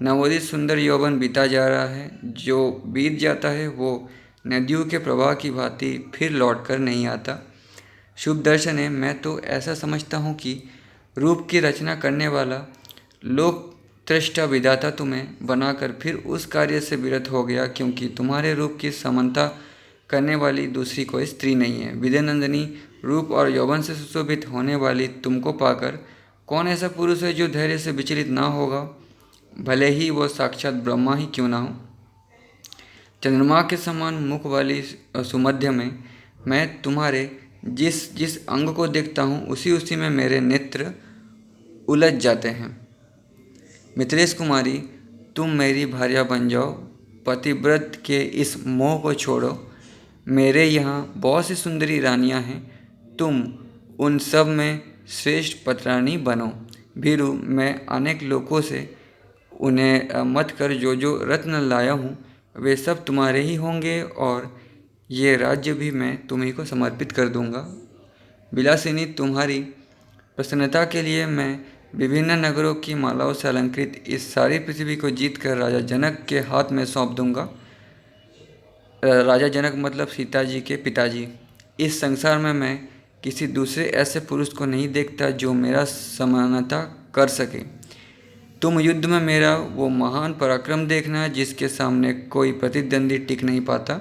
नवोदित सुंदर यौवन बीता जा रहा है। जो बीत जाता है वो नदियों के प्रवाह की भांति फिर लौट कर नहीं आता। शुभ दर्शन है, मैं तो ऐसा समझता हूँ कि रूप की रचना करने वाला लोक तृष्टा विधाता तुम्हें बनाकर फिर उस कार्य से विरत हो गया, क्योंकि तुम्हारे रूप की समानता करने वाली दूसरी कोई स्त्री नहीं है। विद्यानंदिनी, रूप और यौवन से सुशोभित होने वाली तुमको पाकर कौन ऐसा पुरुष है जो धैर्य से विचलित ना होगा, भले ही वो साक्षात ब्रह्मा ही क्यों ना हो। चंद्रमा के समान मुख वाली सुमध्य में मैं तुम्हारे जिस जिस अंग को देखता हूँ उसी उसी में मेरे नेत्र उलझ जाते हैं। मिथिलेश कुमारी, तुम मेरी भार्या बन जाओ। पतिव्रत के इस मोह को छोड़ो। मेरे यहाँ बहुत सी सुंदरी रानियाँ हैं, तुम उन सब में श्रेष्ठ पतरानी बनो। भीरु, मैं अनेक लोगों से उन्हें मत कर जो जो रत्न लाया हूँ वे सब तुम्हारे ही होंगे और ये राज्य भी मैं तुम्ही को समर्पित कर दूंगा। विलासिनी, तुम्हारी प्रसन्नता के लिए मैं विभिन्न नगरों की मालाओं से अलंकृत इस सारी पृथ्वी को जीतकर राजा जनक के हाथ में सौंप दूंगा। राजा जनक मतलब सीता जी के पिताजी। इस संसार में मैं किसी दूसरे ऐसे पुरुष को नहीं देखता जो मेरा समानता कर सके। तुम युद्ध में मेरा वो महान पराक्रम देखना जिसके सामने कोई प्रतिद्वंदी टिक नहीं पाता।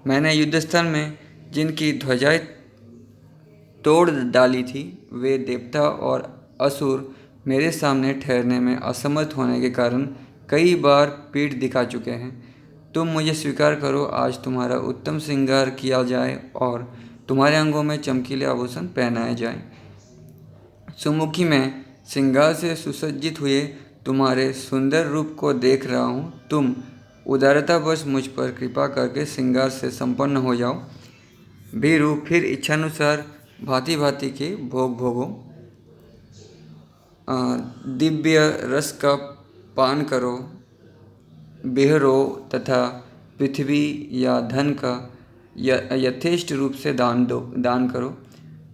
मैंने युद्ध स्थल में जिनकी ध्वजाएं तोड़ डाली थी, वे देवता और असुर मेरे सामने ठहरने में असमर्थ होने के कारण कई बार पीठ दिखा चुके हैं। तुम मुझे स्वीकार करो, आज तुम्हारा उत्तम श्रृंगार किया जाए और तुम्हारे अंगों में चमकीले आभूषण पहनाए जाएं। सुमुखी में श्रृंगार से सुसज्जित हुए तुम्हारे सुंदर रूप को देख रहा हूँ। तुम उदारतावश मुझ पर कृपा करके श्रृंगार से संपन्न हो जाओ। भीरु, फिर इच्छानुसार भांति भांति के भोग भोगो, दिव्य रस का पान करो, बिहरो तथा पृथ्वी या धन का यथेष्ट रूप से दान करो।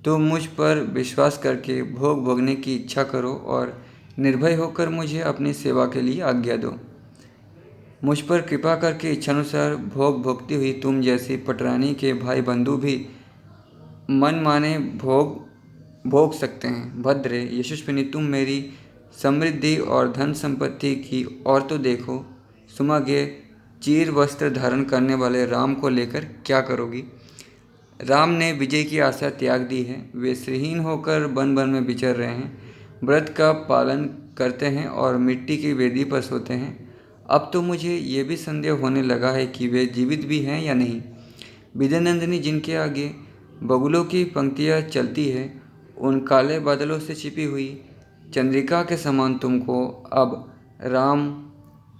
तुम मुझ पर विश्वास करके भोग भोगने की इच्छा करो और निर्भय होकर मुझे अपनी सेवा के लिए आज्ञा दो। मुझ पर कृपा करके इच्छानुसार भोग भोगती हुई तुम जैसी पटरानी के भाई बंधु भी मन माने भोग सकते हैं। भद्रे, यशस्विनी, तुम मेरी समृद्धि और धन संपत्ति की और तो देखो। सुमगे, चीर वस्त्र धारण करने वाले राम को लेकर क्या करोगी? राम ने विजय की आशा त्याग दी है। वे श्रीहीन होकर वन वन में विचर रहे हैं, व्रत का पालन करते हैं और मिट्टी की वेदी पर सोते हैं। अब तो मुझे ये भी संदेह होने लगा है कि वे जीवित भी हैं या नहीं। विजयनंदिनी, जिनके आगे बगुलों की पंक्तियाँ चलती है, उन काले बादलों से छिपी हुई चंद्रिका के समान तुमको अब राम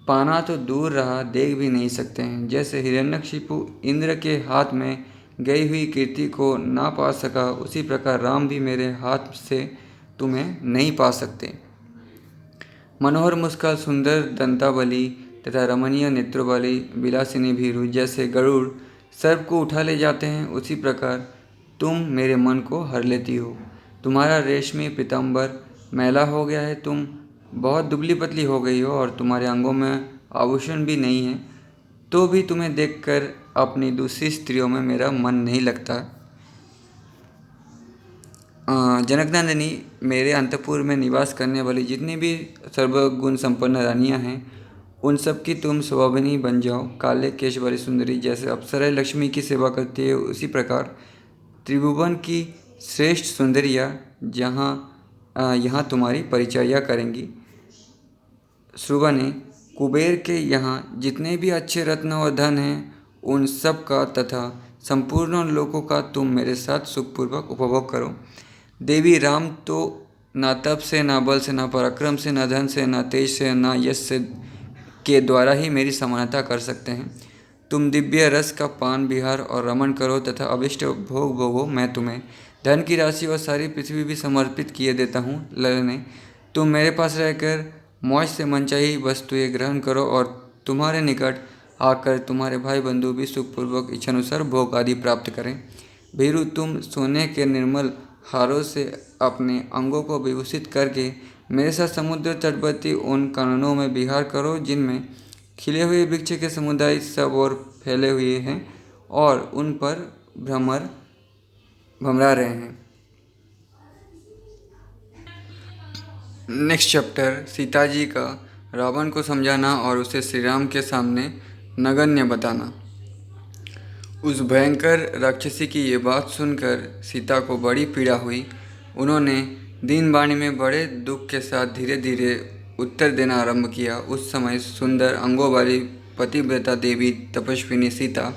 पाना तो दूर रहा, देख भी नहीं सकते हैं। जैसे हिरण्यकशिपु इंद्र के हाथ में गई हुई कीर्ति को ना पा सका, उसी प्रकार राम भी मेरे हाथ से तुम्हें नहीं पा सकते। मनोहर मुस्कान, सुंदर दंतावली तथा रमणीय नेत्रों वाली विलासिनी भीरु, जैसे गरुड़ सर्प को उठा ले जाते हैं, उसी प्रकार तुम मेरे मन को हर लेती हो। तुम्हारा रेशमी पीताम्बर मैला हो गया है, तुम बहुत दुबली पतली हो गई हो और तुम्हारे अंगों में आभूषण भी नहीं है, तो भी तुम्हें देखकर अपनी दूसरी स्त्रियों में मेरा मन नहीं लगता। जनकनंदिनी, मेरे अंतपुर में निवास करने वाली जितनी भी सर्वगुण संपन्न रानियां हैं, उन सब की तुम स्वभाविनी बन जाओ। काले केश वाली सुंदरी जैसे अप्सरा लक्ष्मी की सेवा करती है, उसी प्रकार त्रिभुवन की श्रेष्ठ सुंदरियाँ यहाँ तुम्हारी परिचर्या करेंगी। श्रुवने, कुबेर के यहाँ जितने भी अच्छे रत्न और धन हैं, उन सब का तथा संपूर्ण लोकों का तुम मेरे साथ सुखपूर्वक उपभोग करो। देवी, राम तो ना तप से, ना बल से, ना पराक्रम से, ना धन से, ना तेज से, ना यश से के द्वारा ही मेरी समानता कर सकते हैं। तुम दिव्य रस का पान विहार और रमण करो तथा अभिष्ट भोग भोगो। मैं तुम्हें धन की राशि और सारी पृथ्वी भी समर्पित किए देता हूँ। ललने, तुम मेरे पास रहकर मौज से मनचाही वस्तुएं ग्रहण करो और तुम्हारे निकट आकर तुम्हारे भाई बंधु भी सुखपूर्वक इच्छानुसार भोग आदि प्राप्त करें। भीरु, तुम सोने के निर्मल हारों से अपने अंगों को विभूषित करके मेरे साथ समुद्र तटवर्ती उन काननों में विहार करो जिनमें खिले हुए वृक्ष के समुदाय सब ओर फैले हुए हैं और उन पर भ्रमरा रहे हैं। नेक्स्ट चैप्टर, सीता जी का रावण को समझाना और उसे श्री राम के सामने नगण्य बताना। उस भयंकर राक्षसी की ये बात सुनकर सीता को बड़ी पीड़ा हुई। उन्होंने दीनवाणी में बड़े दुख के साथ धीरे धीरे उत्तर देना आरंभ किया। उस समय सुंदर अंगों वाली पतिव्रता देवी तपस्विनी सीता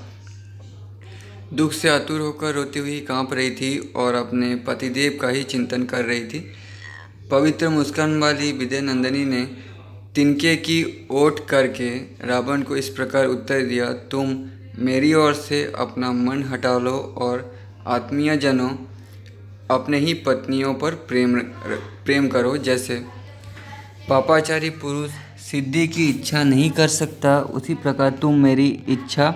दुख से आतुर होकर रोती हुई कांप रही थी और अपने पतिदेव का ही चिंतन कर रही थी। पवित्र मुस्कान वाली विजय नंदिनी ने तिनके की ओट करके रावण को इस प्रकार उत्तर दिया, तुम मेरी ओर से अपना मन हटा लो और आत्मीय जनों अपने ही पत्नियों पर प्रेम करो। जैसे पापाचारी पुरुष सिद्धि की इच्छा नहीं कर सकता, उसी प्रकार तुम मेरी इच्छा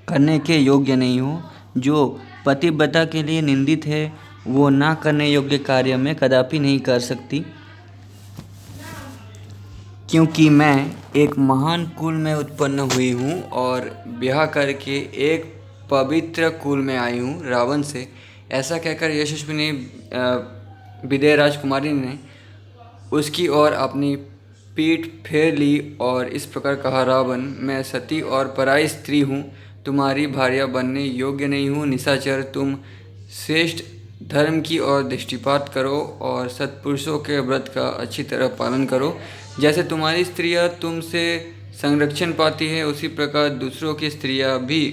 करने के योग्य नहीं हो। जो पतिव्रता के लिए निंदित है, वो ना करने योग्य कार्य में कदापि नहीं कर सकती, क्योंकि मैं एक महान कुल में उत्पन्न हुई हूँ और ब्याह करके एक पवित्र कुल में आई हूँ रावण से। ऐसा कहकर यशस्विनी विजय राजकुमारी ने उसकी ओर अपनी पीठ फेर ली और इस प्रकार कहा, रावण, मैं सती और पराई स्त्री हूँ, तुम्हारी भार्या बनने योग्य नहीं हूँ। निशाचर, तुम श्रेष्ठ धर्म की ओर दृष्टिपात करो और सत्पुरुषों के व्रत का अच्छी तरह पालन करो। जैसे तुम्हारी स्त्रियाँ तुमसे संरक्षण पाती है, उसी प्रकार दूसरों की स्त्रियाँ भी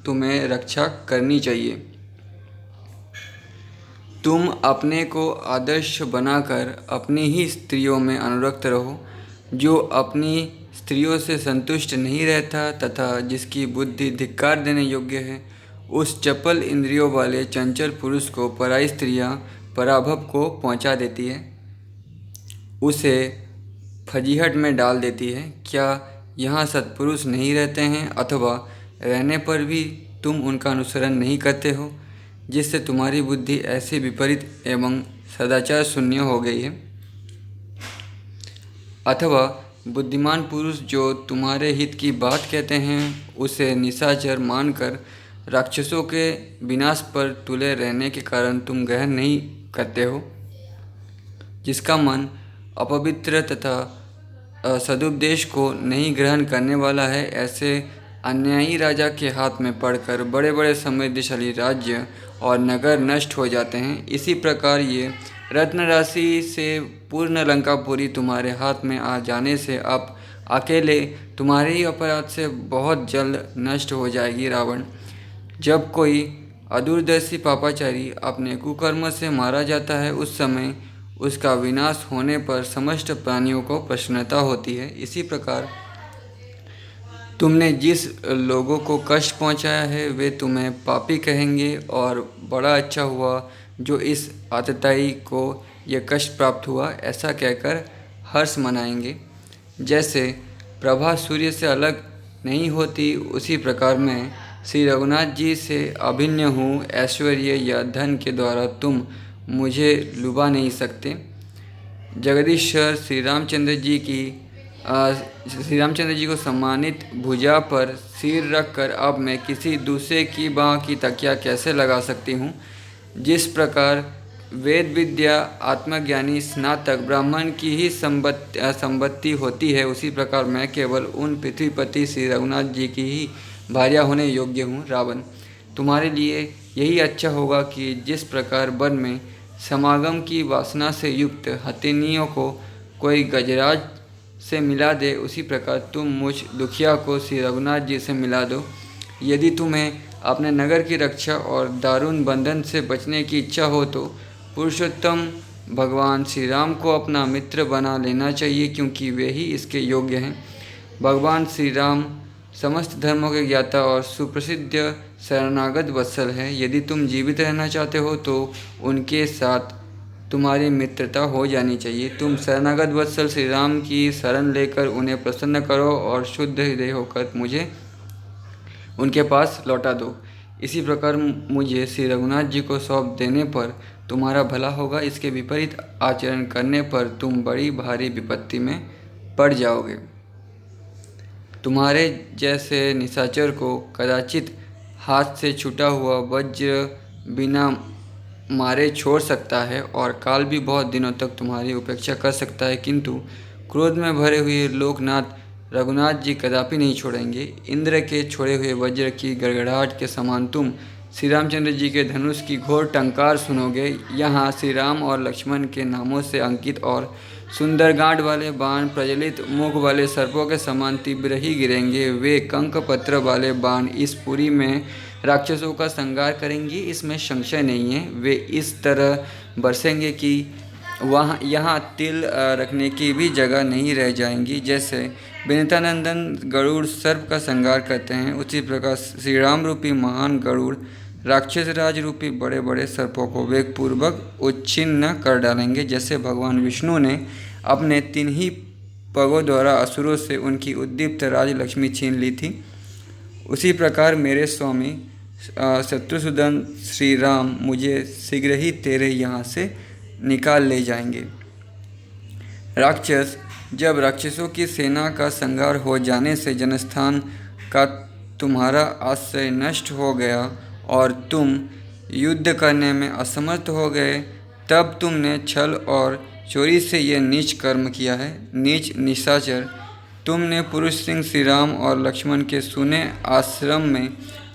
तुम्हें रक्षा करनी चाहिए। तुम अपने को आदर्श बनाकर अपनी ही स्त्रियों में अनुरक्त रहो। जो अपनी स्त्रियों से संतुष्ट नहीं रहता तथा जिसकी बुद्धि धिक्कार देने योग्य है, उस चपल इंद्रियों वाले चंचल पुरुष को पराई स्त्रियां पराभव को पहुंचा देती है, उसे फजीहट में डाल देती है। क्या यहाँ सत्पुरुष नहीं रहते हैं, अथवा रहने पर भी तुम उनका अनुसरण नहीं करते हो, जिससे तुम्हारी बुद्धि ऐसी विपरीत एवं सदाचार शून्य हो गई है? अथवा बुद्धिमान पुरुष जो तुम्हारे हित की बात कहते हैं, उसे निशाचर मानकर राक्षसों के विनाश पर तुले रहने के कारण तुम ग्रहण नहीं करते हो। जिसका मन अपवित्र तथा सदुपदेश को नहीं ग्रहण करने वाला है, ऐसे अन्यायी राजा के हाथ में पड़कर बड़े बड़े समृद्धशाली राज्य और नगर नष्ट हो जाते हैं। इसी प्रकार ये रत्न राशि से पूर्ण लंकापुरी तुम्हारे हाथ में आ जाने से अब अकेले तुम्हारे ही अपराध से बहुत जल्द नष्ट हो जाएगी। रावण, जब कोई अदूरदर्शी पापाचारी अपने कुकर्म से मारा जाता है, उस समय उसका विनाश होने पर समस्त प्राणियों को प्रसन्नता होती है। इसी प्रकार तुमने जिस लोगों को कष्ट पहुंचाया है, वे तुम्हें पापी कहेंगे और बड़ा अच्छा हुआ जो इस आतताई को यह कष्ट प्राप्त हुआ, ऐसा कहकर हर्ष मनाएंगे। जैसे प्रभा सूर्य से अलग नहीं होती, उसी प्रकार मैं श्री रघुनाथ जी से अभिन्न हूँ। ऐश्वर्य या धन के द्वारा तुम मुझे लुभा नहीं सकते। जगदीश्वर श्री रामचंद्र जी को सम्मानित भुजा पर सिर रखकर अब मैं किसी दूसरे की बाँह की तकिया कैसे लगा सकती हूँ? जिस प्रकार वेद विद्या आत्मज्ञानी स्नातक ब्राह्मण की ही संपत्ति होती है, उसी प्रकार मैं केवल उन पृथ्वीपति श्री रघुनाथ जी की ही भार्या होने योग्य हूँ। रावण, तुम्हारे लिए यही अच्छा होगा कि जिस प्रकार वन में समागम की वासना से युक्त हथिनियों को कोई गजराज से मिला दे, उसी प्रकार तुम मुझ दुखिया को श्री रघुनाथ जी से मिला दो। यदि तुम्हें अपने नगर की रक्षा और दारुण बंधन से बचने की इच्छा हो तो पुरुषोत्तम भगवान श्री राम को अपना मित्र बना लेना चाहिए, क्योंकि वे ही इसके योग्य हैं। भगवान श्री राम समस्त धर्मों के ज्ञाता और सुप्रसिद्ध शरणागत वत्सल है। यदि तुम जीवित रहना चाहते हो तो उनके साथ तुम्हारी मित्रता हो जानी चाहिए। तुम शरणागत वत्सल श्री राम की शरण लेकर उन्हें प्रसन्न करो और शुद्ध हृदय होकर मुझे उनके पास लौटा दो। इसी प्रकार मुझे श्री रघुनाथ जी को सौंप देने पर तुम्हारा भला होगा। इसके विपरीत आचरण करने पर तुम बड़ी भारी विपत्ति में पड़ जाओगे। तुम्हारे जैसे निशाचर को कदाचित हाथ से छूटा हुआ वज्र बिना मारे छोड़ सकता है और काल भी बहुत दिनों तक तुम्हारी उपेक्षा कर सकता है, किंतु क्रोध में भरे हुए लोकनाथ रघुनाथ जी कदापि नहीं छोड़ेंगे। इंद्र के छोड़े हुए वज्र की गड़गड़ाहट के समान तुम श्री रामचंद्र जी के धनुष की घोर टंकार सुनोगे। यहाँ श्री राम और लक्ष्मण के नामों से अंकित और सुंदर गांठ वाले बाण प्रज्वलित मुख वाले सर्पों के समान तीव्र ही गिरेंगे। वे कंक पत्र वाले बाण इस पुरी में राक्षसों का संहार करेंगी, इसमें संशय नहीं है। वे इस तरह बरसेंगे कि यहाँ तिल रखने की भी जगह नहीं रह जाएंगी। जैसे विनीतानंदन गरुड़ सर्प का संहार करते हैं, उसी प्रकार श्री राम रूपी महान गरुड़ राक्षस राज रूपी बड़े बड़े सर्पों को वेगपूर्वक उच्छिन्न कर डालेंगे। जैसे भगवान विष्णु ने अपने 3 ही पगों द्वारा असुरों से उनकी उद्दीप्त राजलक्ष्मी छीन ली थी, उसी प्रकार मेरे स्वामी शत्रुसूदन श्री राम मुझे शीघ्र ही तेरे यहाँ से निकाल ले जाएंगे। राक्षस, जब राक्षसों की सेना का संहार हो जाने से जनस्थान का तुम्हारा आश्रय नष्ट हो गया और तुम युद्ध करने में असमर्थ हो गए, तब तुमने छल और चोरी से यह नीच कर्म किया है। नीच निशाचर, तुमने पुरुष सिंह श्री राम और लक्ष्मण के सुने आश्रम में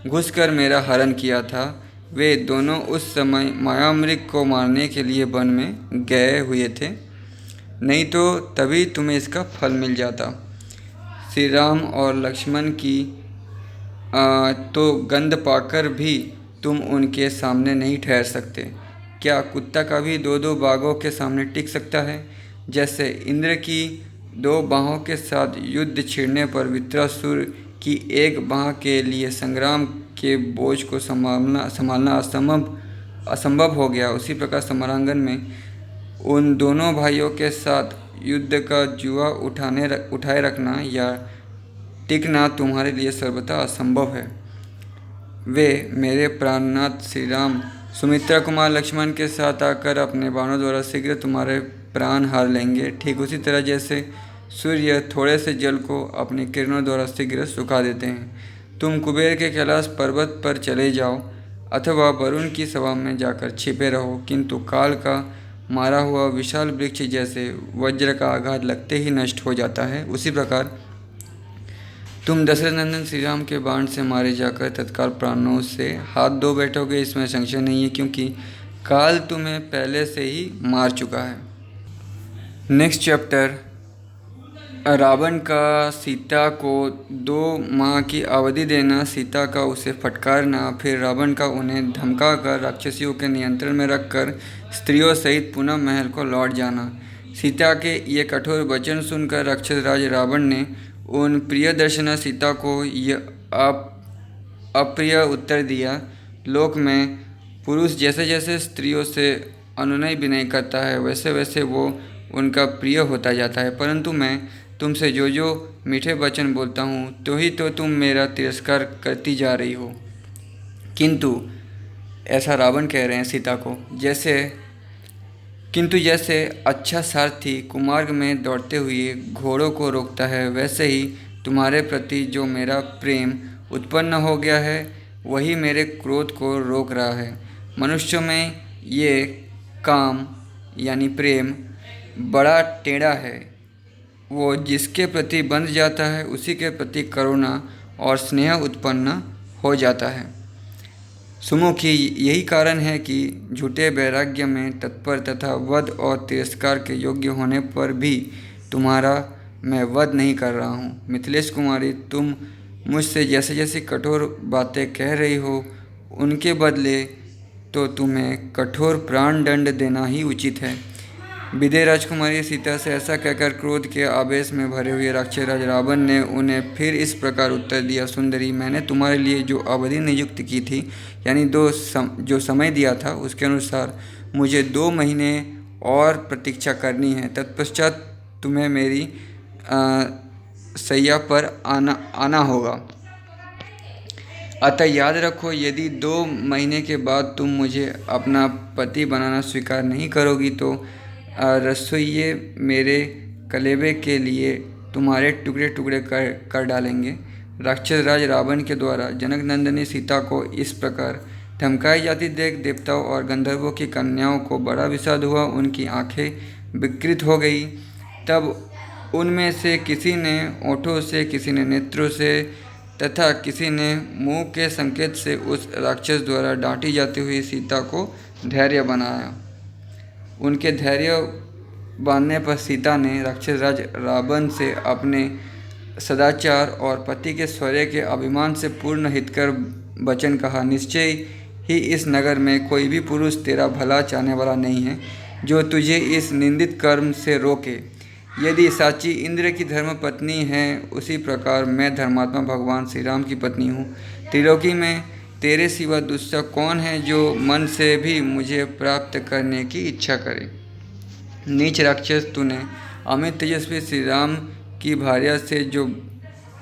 घुसकर मेरा हरण किया था। वे दोनों उस समय मायामृग को मारने के लिए वन में गए हुए थे, नहीं तो तभी तुम्हें इसका फल मिल जाता। श्री राम और लक्ष्मण की तो गंध पाकर भी तुम उनके सामने नहीं ठहर सकते। क्या कुत्ता का भी दो दो बाघों के सामने टिक सकता है? जैसे इंद्र की दो बाहों के साथ युद्ध छिड़ने पर वृत्रासुर की एक बाह के लिए संग्राम के बोझ को संभालना असंभव हो गया, उसी प्रकार समरांगन में उन दोनों भाइयों के साथ युद्ध का जुआ उठाए रखना या टिकना तुम्हारे लिए सर्वथा असंभव है। वे मेरे प्राणनाथ श्री राम सुमित्रा कुमार लक्ष्मण के साथ आकर अपने बाणों द्वारा शीघ्र तुम्हारे प्राण हार लेंगे, ठीक उसी तरह जैसे सूर्य थोड़े से जल को अपनी किरणों द्वारा शीघ्र सुखा देते हैं। तुम कुबेर के कैलाश पर्वत पर चले जाओ अथवा वरुण की सभा में जाकर छिपे रहो, किंतु काल का मारा हुआ विशाल वृक्ष जैसे वज्र का आघात लगते ही नष्ट हो जाता है, उसी प्रकार तुम दशरथ नंदन श्री राम के बाण से मारे जाकर तत्काल प्राणों से हाथ धो बैठोगे। इसमें संशय नहीं है, क्योंकि काल तुम्हें पहले से ही मार चुका है। नेक्स्ट चैप्टर, रावण का सीता को 2 माह की अवधि देना, सीता का उसे फटकारना, फिर रावण का उन्हें धमकाकर राक्षसियों के नियंत्रण में रखकर स्त्रियों सहित पुनः महल को लौट जाना। सीता के ये कठोर वचन सुनकर राक्षस राज रावण ने उन प्रियदर्शना सीता को यह अप्रिय उत्तर दिया। लोक में पुरुष जैसे जैसे स्त्रियों से अनुनय विनय करता है, वैसे वैसे वो उनका प्रिय होता जाता है, परंतु मैं तुमसे जो जो मीठे वचन बोलता हूँ तो ही तो तुम मेरा तिरस्कार करती जा रही हो। किंतु ऐसा रावण कह रहे हैं सीता को, जैसे अच्छा सारथी कुमार्ग में दौड़ते हुए घोड़ों को रोकता है, वैसे ही तुम्हारे प्रति जो मेरा प्रेम उत्पन्न हो गया है वही मेरे क्रोध को रोक रहा है। मनुष्यों में ये काम यानी प्रेम बड़ा टेढ़ा है, वो जिसके प्रति बंध जाता है उसी के प्रति करुणा और स्नेह उत्पन्न हो जाता है। सुमुखी, यही कारण है कि झूठे वैराग्य में तत्पर तथा वध और तिरस्कार के योग्य होने पर भी तुम्हारा मैं वध नहीं कर रहा हूँ। मिथिलेश कुमारी, तुम मुझसे जैसे जैसे कठोर बातें कह रही हो उनके बदले तो तुम्हें कठोर प्राण दंड देना ही उचित है। विदेह राजकुमारी सीता से ऐसा कहकर क्रोध के आवेश में भरे हुए राक्षस राज रावण ने उन्हें फिर इस प्रकार उत्तर दिया, सुंदरी, मैंने तुम्हारे लिए जो अवधि नियुक्त की थी यानी जो समय दिया था उसके अनुसार मुझे 2 महीने और प्रतीक्षा करनी है। तत्पश्चात तुम्हें मेरी सैया पर आना होगा। अतः याद रखो, यदि 2 महीने के बाद तुम मुझे अपना पति बनाना स्वीकार नहीं करोगी तो रसोइये मेरे कलेबे के लिए तुम्हारे टुकड़े टुकड़े कर डालेंगे। राक्षस राज रावण के द्वारा जनक नंदिनी सीता को इस प्रकार धमकाई जाती देख देवताओं और गंधर्वों की कन्याओं को बड़ा विषाद हुआ। उनकी आंखें विकृत हो गई। तब उनमें से किसी ने ओठों से, किसी ने नेत्रों से तथा किसी ने मुंह के संकेत से उस राक्षस द्वारा डांटी जाती हुई सीता को धैर्य बनाया। उनके धैर्य बांधने पर सीता ने राक्षस राज रावण से अपने सदाचार और पति के शौर्य के अभिमान से पूर्ण हितकर वचन कहा, निश्चय ही इस नगर में कोई भी पुरुष तेरा भला चाहने वाला नहीं है जो तुझे इस निंदित कर्म से रोके। यदि साची इंद्र की धर्म पत्नी है, उसी प्रकार मैं धर्मात्मा भगवान श्री राम की पत्नी हूँ। त्रिलोकी में तेरे सिवा दूसरा कौन है जो मन से भी मुझे प्राप्त करने की इच्छा करे। नीच राक्षस, तूने अमित तेजस्वी श्री राम की भार्या से जो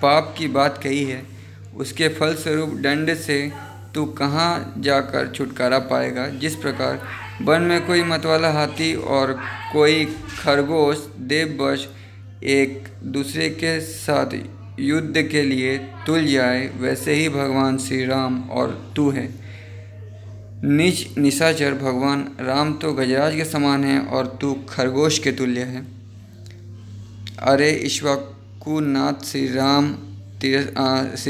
पाप की बात कही है उसके फलस्वरूप दंड से तू कहाँ जाकर छुटकारा पाएगा। जिस प्रकार वन में कोई मतवाला हाथी और कोई खरगोश देववश एक दूसरे के साथ युद्ध के लिए तुल जाए, वैसे ही भगवान श्री राम और तू है। नीच निशाचर भगवान राम तो गजराज के समान है और तू खरगोश के तुल्य है। अरे इक्ष्वाकुनाथ श्री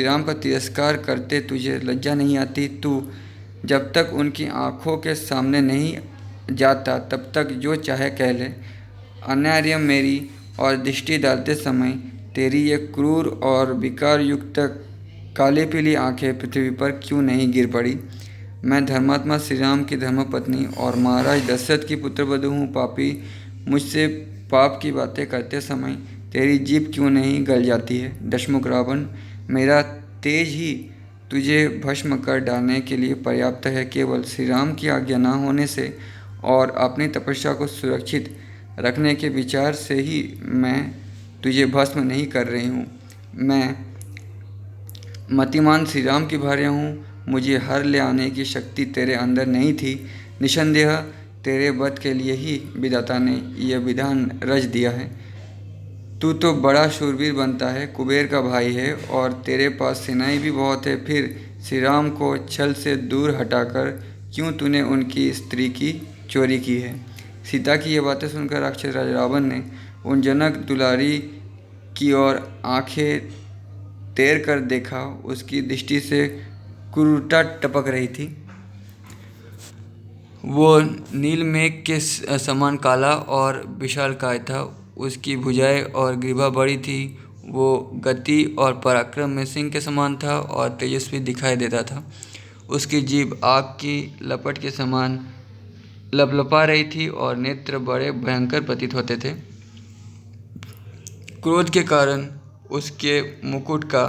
राम का तिरस्कार करते तुझे लज्जा नहीं आती? तू जब तक उनकी आँखों के सामने नहीं जाता तब तक जो चाहे कह ले। अनार्य मेरी और दृष्टि डालते समय तेरी ये क्रूर और विकार युक्त काली पीली आंखें पृथ्वी पर क्यों नहीं गिर पड़ी? मैं धर्मात्मा श्री राम की धर्मपत्नी और महाराज दशरथ की पुत्रवधू हूँ। पापी, मुझसे पाप की बातें करते समय तेरी जीभ क्यों नहीं गल जाती है? दशमुख रावण, मेरा तेज ही तुझे भस्म कर डालने के लिए पर्याप्त है। केवल श्री राम की आज्ञा न होने से और अपनी तपस्या को सुरक्षित रखने के विचार से ही मैं तुझे भस्म नहीं कर रही हूँ। मैं मतिमान श्री राम की भार्या हूँ। मुझे हर ले आने की शक्ति तेरे अंदर नहीं थी। निसंदेह तेरे वध के लिए ही विधाता ने यह विधान रच दिया है। तू तो बड़ा शूरवीर बनता है, कुबेर का भाई है और तेरे पास सेनाएं भी बहुत है। फिर श्री राम को छल से दूर हटाकर क्यों तूने उनकी स्त्री की चोरी की है? सीता की ये बातें सुनकर राक्षस राज रावण ने उन जनक दुलारी की ओर आंखें तैर कर देखा। उसकी दृष्टि से क्रूरता टपक रही थी। वो नील मेघ के समान काला और विशालकाय था। उसकी भुजाएं और ग्रीवा बड़ी थी। वो गति और पराक्रम में सिंह के समान था और तेजस्वी दिखाई देता था। उसकी जीभ आग की लपट के समान लपलपा रही थी और नेत्र बड़े भयंकर प्रतीत होते थे। क्रोध के कारण उसके मुकुट का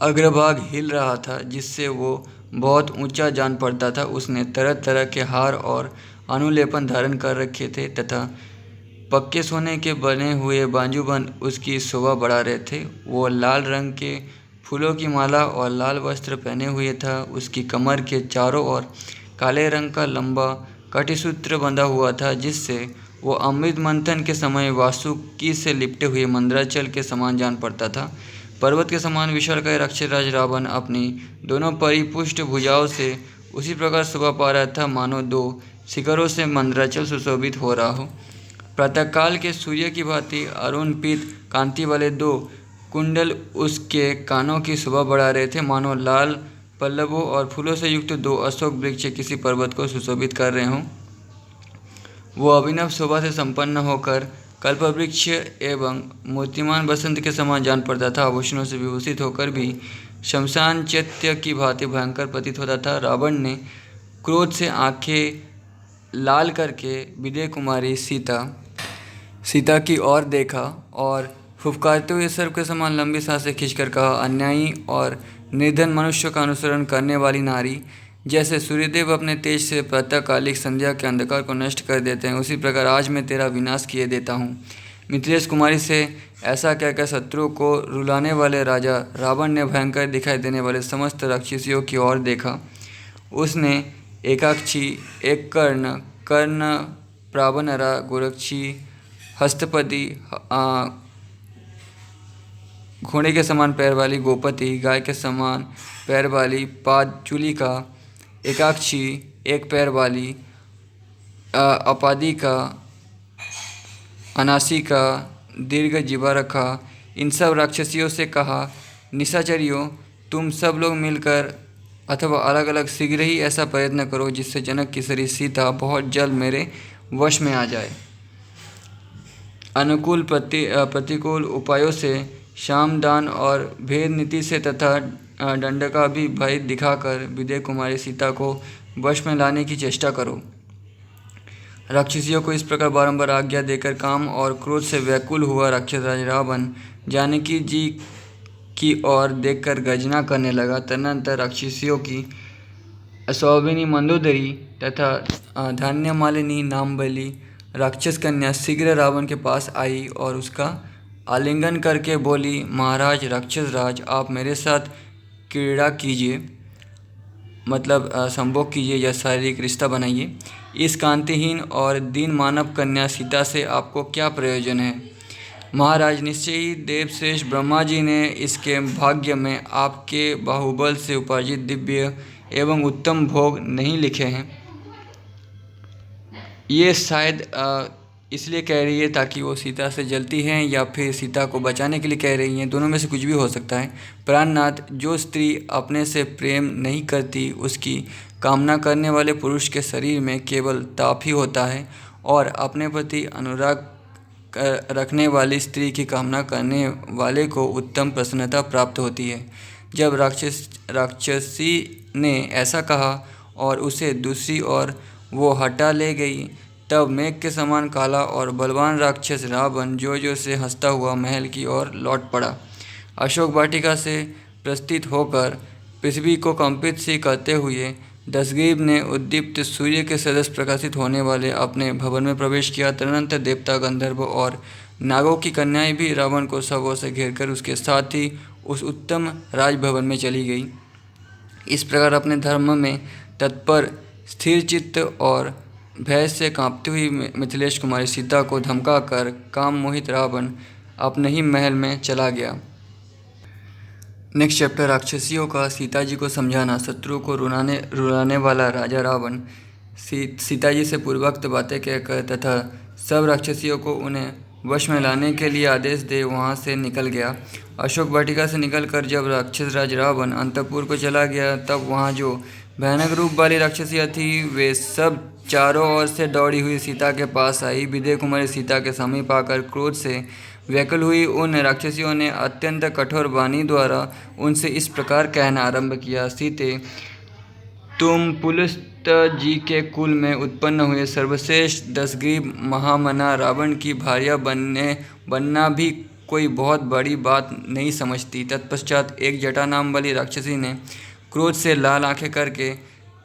अग्रभाग हिल रहा था, जिससे वो बहुत ऊंचा जान पड़ता था। उसने तरह तरह के हार और अनुलेपन धारण कर रखे थे तथा पक्के सोने के बने हुए बाजूबंद उसकी शोभा बढ़ा रहे थे। वो लाल रंग के फूलों की माला और लाल वस्त्र पहने हुए था। उसकी कमर के चारों ओर काले रंग का लंबा कटिसूत्र बंधा हुआ था, जिससे वो अमृत मंथन के समय वासुकी से लिपटे हुए मंदराचल के समान जान पड़ता था। पर्वत के समान विशालकाय राक्षसराज रावण अपनी दोनों परिपुष्ट भुजाओं से उसी प्रकार शोभा पा रहा था मानो दो शिखरों से मंदराचल सुशोभित हो रहा हो। प्रातःकाल के सूर्य की भांति अरुण पीत कांति वाले दो कुंडल उसके कानों की शोभा बढ़ा रहे थे, मानो लाल पल्लवों और फूलों से युक्त दो अशोक वृक्ष किसी पर्वत को सुशोभित कर रहे हों। वो अभिनव शोभा से संपन्न होकर कल्पवृक्ष एवं मूर्तिमान बसंत के समान जान पड़ता था। आभूषणों से विभूषित होकर भी शमशान चैत्य की भांति भयंकर प्रतीत होता था। रावण ने क्रोध से आंखें लाल करके विदेह कुमारी सीता की ओर देखा और फुफकारते हुए सर्प के समान लंबी सांसें खींचकर कहा, अन्यायी और निर्धन मनुष्य का अनुसरण करने वाली नारी, जैसे सूर्यदेव अपने तेज से प्रातःकालिक संध्या के अंधकार को नष्ट कर देते हैं, उसी प्रकार आज मैं तेरा विनाश किए देता हूँ। मिथिलेश कुमारी से ऐसा कहकर शत्रु को रुलाने वाले राजा रावण ने भयंकर दिखाई देने वाले समस्त राक्षसियों की ओर देखा। उसने एकाक्षी, एक कर्ण, प्रावनरा, गोरक्षी, हस्तपति, घोड़े के समान पैर वाली गोपति, गाय के समान पैर वाली पादचूलिका, एकाक्षी, एक पैर वाली अपादिका, अनासिका, दीर्घ जीवारखा, इन सब राक्षसियों से कहा, निशाचरियों, तुम सब लोग मिलकर अथवा अलग अलग शीघ्र ही ऐसा प्रयत्न करो जिससे जनक की श्री सीता बहुत जल्द मेरे वश में आ जाए। अनुकूल प्रतिकूल उपायों से, शाम दान और भेद नीति से तथा दंड का भी भय दिखाकर विदेह कुमारी सीता को वश में लाने की चेष्टा करो। राक्षसियों को इस प्रकार बारंबार आज्ञा देकर काम और क्रोध से व्याकुल हुआ राक्षसराज रावण जानकी जी की ओर देखकर गर्जना करने लगा। तदनंतर राक्षसियों की सौभिनी मंदोदरी तथा धान्यमालिनी नामबली राक्षस कन्या शीघ्र रावण के पास आई और उसका आलिंगन करके बोली, महाराज राक्षस राज, आप मेरे साथ क्रीड़ा कीजिए, मतलब संभोग कीजिए या शारीरिक रिश्ता बनाइए। इस कांतिहीन और दीन मानव कन्या सीता से आपको क्या प्रयोजन है? महाराज, निश्चय ही देवश्रेष्ठ ब्रह्मा जी ने इसके भाग्य में आपके बाहुबल से उपार्जित दिव्य एवं उत्तम भोग नहीं लिखे हैं। ये शायद इसलिए कह रही है ताकि वो सीता से जलती हैं या फिर सीता को बचाने के लिए कह रही हैं, दोनों में से कुछ भी हो सकता है। प्राणनाथ, जो स्त्री अपने से प्रेम नहीं करती उसकी कामना करने वाले पुरुष के शरीर में केवल ताप ही होता है, और अपने प्रति अनुराग रखने वाली स्त्री की कामना करने वाले को उत्तम प्रसन्नता प्राप्त होती है। जब राक्षसी ने ऐसा कहा और उसे दूसरी ओर वो हटा ले गई, तब मेघ के समान काला और बलवान राक्षस रावण जो से हंसता हुआ महल की ओर लौट पड़ा। अशोक वाटिका से प्रस्थित होकर पृथ्वी को कंपित सी करते हुए दशग्रीव ने उद्दीप्त सूर्य के सदृश प्रकाशित होने वाले अपने भवन में प्रवेश किया। तदनंतर देवता, गंधर्व और नागों की कन्याएं भी रावण को सब ओर से घेरकर उसके साथ ही उस उत्तम राजभवन में चली गई। इस प्रकार अपने धर्म में तत्पर, स्थिर चित्त और भय से कांपती हुई मिथिलेश कुमारी सीता को धमकाकर काम मोहित रावण अपने ही महल में चला गया। नेक्स्ट चैप्टर, राक्षसियों का सीता जी को समझाना। शत्रु को रुलाने वाला राजा रावण सीता जी से पूर्वोक्त बातें कहकर तथा सब राक्षसियों को उन्हें वश में लाने के लिए आदेश दे वहां से निकल गया। अशोक वाटिका से निकलकर जब राक्षस राज रावण अंतपुर को चला गया, तब वहां जो भयानक रूप वाली राक्षसियाँ थी वे सब चारों ओर से दौड़ी हुई सीता के पास आई। विदेह कुमारी सीता के समीप आकर क्रोध से व्याकुल हुई उन राक्षसियों ने अत्यंत कठोर वाणी द्वारा उनसे इस प्रकार कहना आरंभ किया। सीते, तुम पुलस्त जी के कुल में उत्पन्न हुए सर्वश्रेष्ठ दशग्रीव महामना रावण की भार्या बनना भी कोई बहुत बड़ी बात नहीं समझती। तत्पश्चात एक जटा नाम वाली राक्षसी ने क्रोध से लाल आंखें करके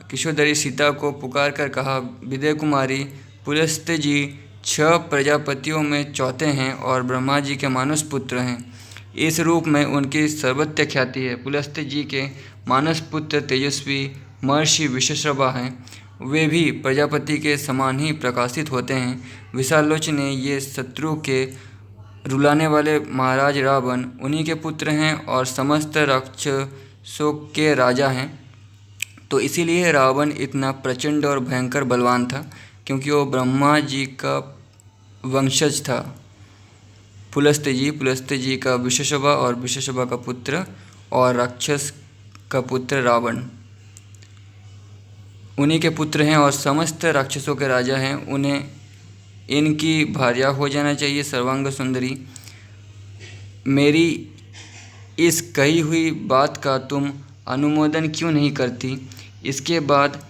किशोरी सीता को पुकार कर कहा, विदेह कुमारी, पुलस्त जी 6 प्रजापतियों में चौथे हैं और ब्रह्मा जी के मानस पुत्र हैं। इस रूप में उनकी सर्वत्र ख्याति है। पुलस्त जी के मानस पुत्र तेजस्वी महर्षि विश्वश्रवा हैं। वे भी प्रजापति के समान ही प्रकाशित होते हैं। विशालोचने, ये शत्रु के रुलाने वाले महाराज रावण उन्हीं के पुत्र हैं और समस्त राक्षसों के राजा हैं। तो इसीलिए रावण इतना प्रचंड और भयंकर बलवान था, क्योंकि वो ब्रह्मा जी का वंशज था। पुलस्त जी का विश्वश्रवा और विश्वश्रवा का पुत्र और राक्षस का पुत्र रावण उन्हीं के पुत्र हैं और समस्त राक्षसों के राजा हैं। उन्हें इनकी भार्या हो जाना चाहिए सर्वांग सुंदरी। मेरी इस कही हुई बात का तुम अनुमोदन क्यों नहीं करती? इसके बाद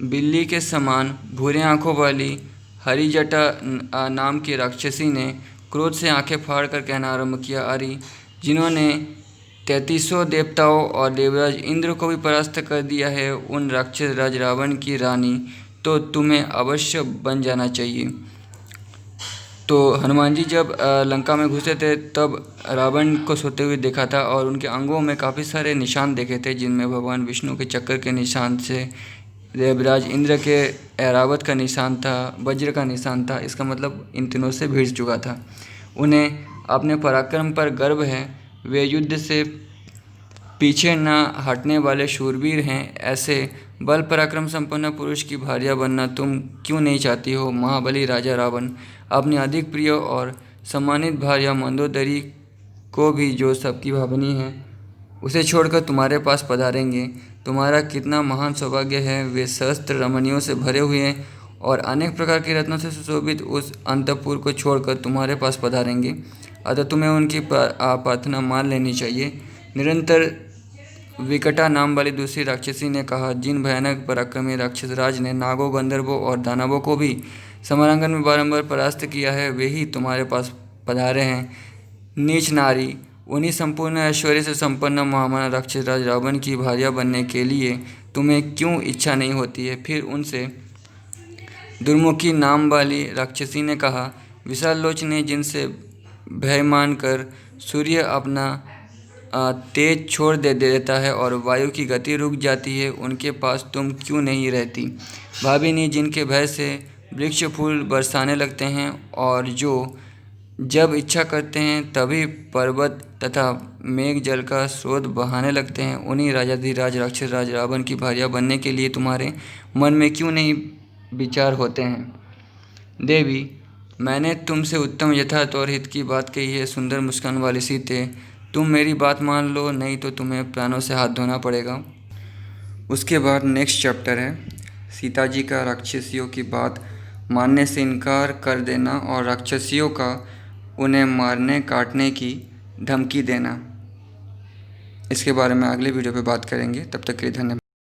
बिल्ली के समान भूरे आँखों वाली हरिजटा नाम की राक्षसी ने क्रोध से आंखें फाड़कर कहना आरंभ किया, अरे, जिन्होंने 33 देवताओं और देवराज इंद्र को भी परास्त कर दिया है, उन राक्षस राज रावण की रानी तो तुम्हें अवश्य बन जाना चाहिए। तो हनुमान जी जब लंका में घुसे थे तब रावण को सोते हुए देखा था और उनके अंगों में काफ़ी सारे निशान देखे थे, जिनमें भगवान विष्णु के चक्र के निशान से, देवराज इंद्र के ऐरावत का निशान था, वज्र का निशान था। इसका मतलब इन तीनों से भिड़ चुका था। उन्हें अपने पराक्रम पर गर्व है। वे युद्ध से पीछे न हटने वाले शूरवीर हैं। ऐसे बल पराक्रम संपन्न पुरुष की भार्या बनना तुम क्यों नहीं चाहती हो? महाबली राजा रावण अपनी अधिक प्रिय और सम्मानित भार्या मंदोदरी को भी, जो सबकी भावनी है, उसे छोड़कर तुम्हारे पास पधारेंगे। तुम्हारा कितना महान सौभाग्य है। वे सहस्त्र रमणियों से भरे हुए और अनेक प्रकार के रत्नों से सुशोभित उस अंतपुर को छोड़कर तुम्हारे पास पधारेंगे। अतः तुम्हें उनकी प्रार्थना मान लेनी चाहिए। निरंतर विकटा नाम वाली दूसरी राक्षसी ने कहा, जिन भयानक पराक्रमी राक्षस राज ने नागों, गंधर्वों और दानवों को भी समरांगन में बारंबार परास्त किया है, वे ही तुम्हारे पास पधारे हैं। नीच नारी, उन्हीं संपूर्ण ऐश्वर्य से संपन्न महामना राक्षस राज रावण की भार्या बनने के लिए तुम्हें क्यों इच्छा नहीं होती है? फिर उनसे दुर्मुखी नाम वाली राक्षसी ने कहा, विशाल लोचने, जिनसे भय मानकर सूर्य अपना तेज छोड़ देता है और वायु की गति रुक जाती है, उनके पास तुम क्यों नहीं रहती? भाभिनी, जिनके भय से वृक्ष फूल बरसाने लगते हैं और जो जब इच्छा करते हैं तभी पर्वत तथा मेघ जल का स्रोत बहाने लगते हैं। उन्हीं राजाधिराज राक्षस राज रावण की भार्या बनने के लिए तुम्हारे मन में क्यों नहीं विचार होते हैं? देवी, मैंने तुमसे उत्तम यथार्थ और हित की बात कही है। सुंदर मुस्कान वाली सीते, तुम मेरी बात मान लो, नहीं तो तुम्हें प्राणों से हाथ धोना पड़ेगा। उसके बाद नेक्स्ट चैप्टर है सीता जी का राक्षसियों की बात मानने से इनकार कर देना और राक्षसियों का उन्हें मारने काटने की धमकी देना। इसके बारे में अगले वीडियो पे बात करेंगे। तब तक के लिए धन्यवाद।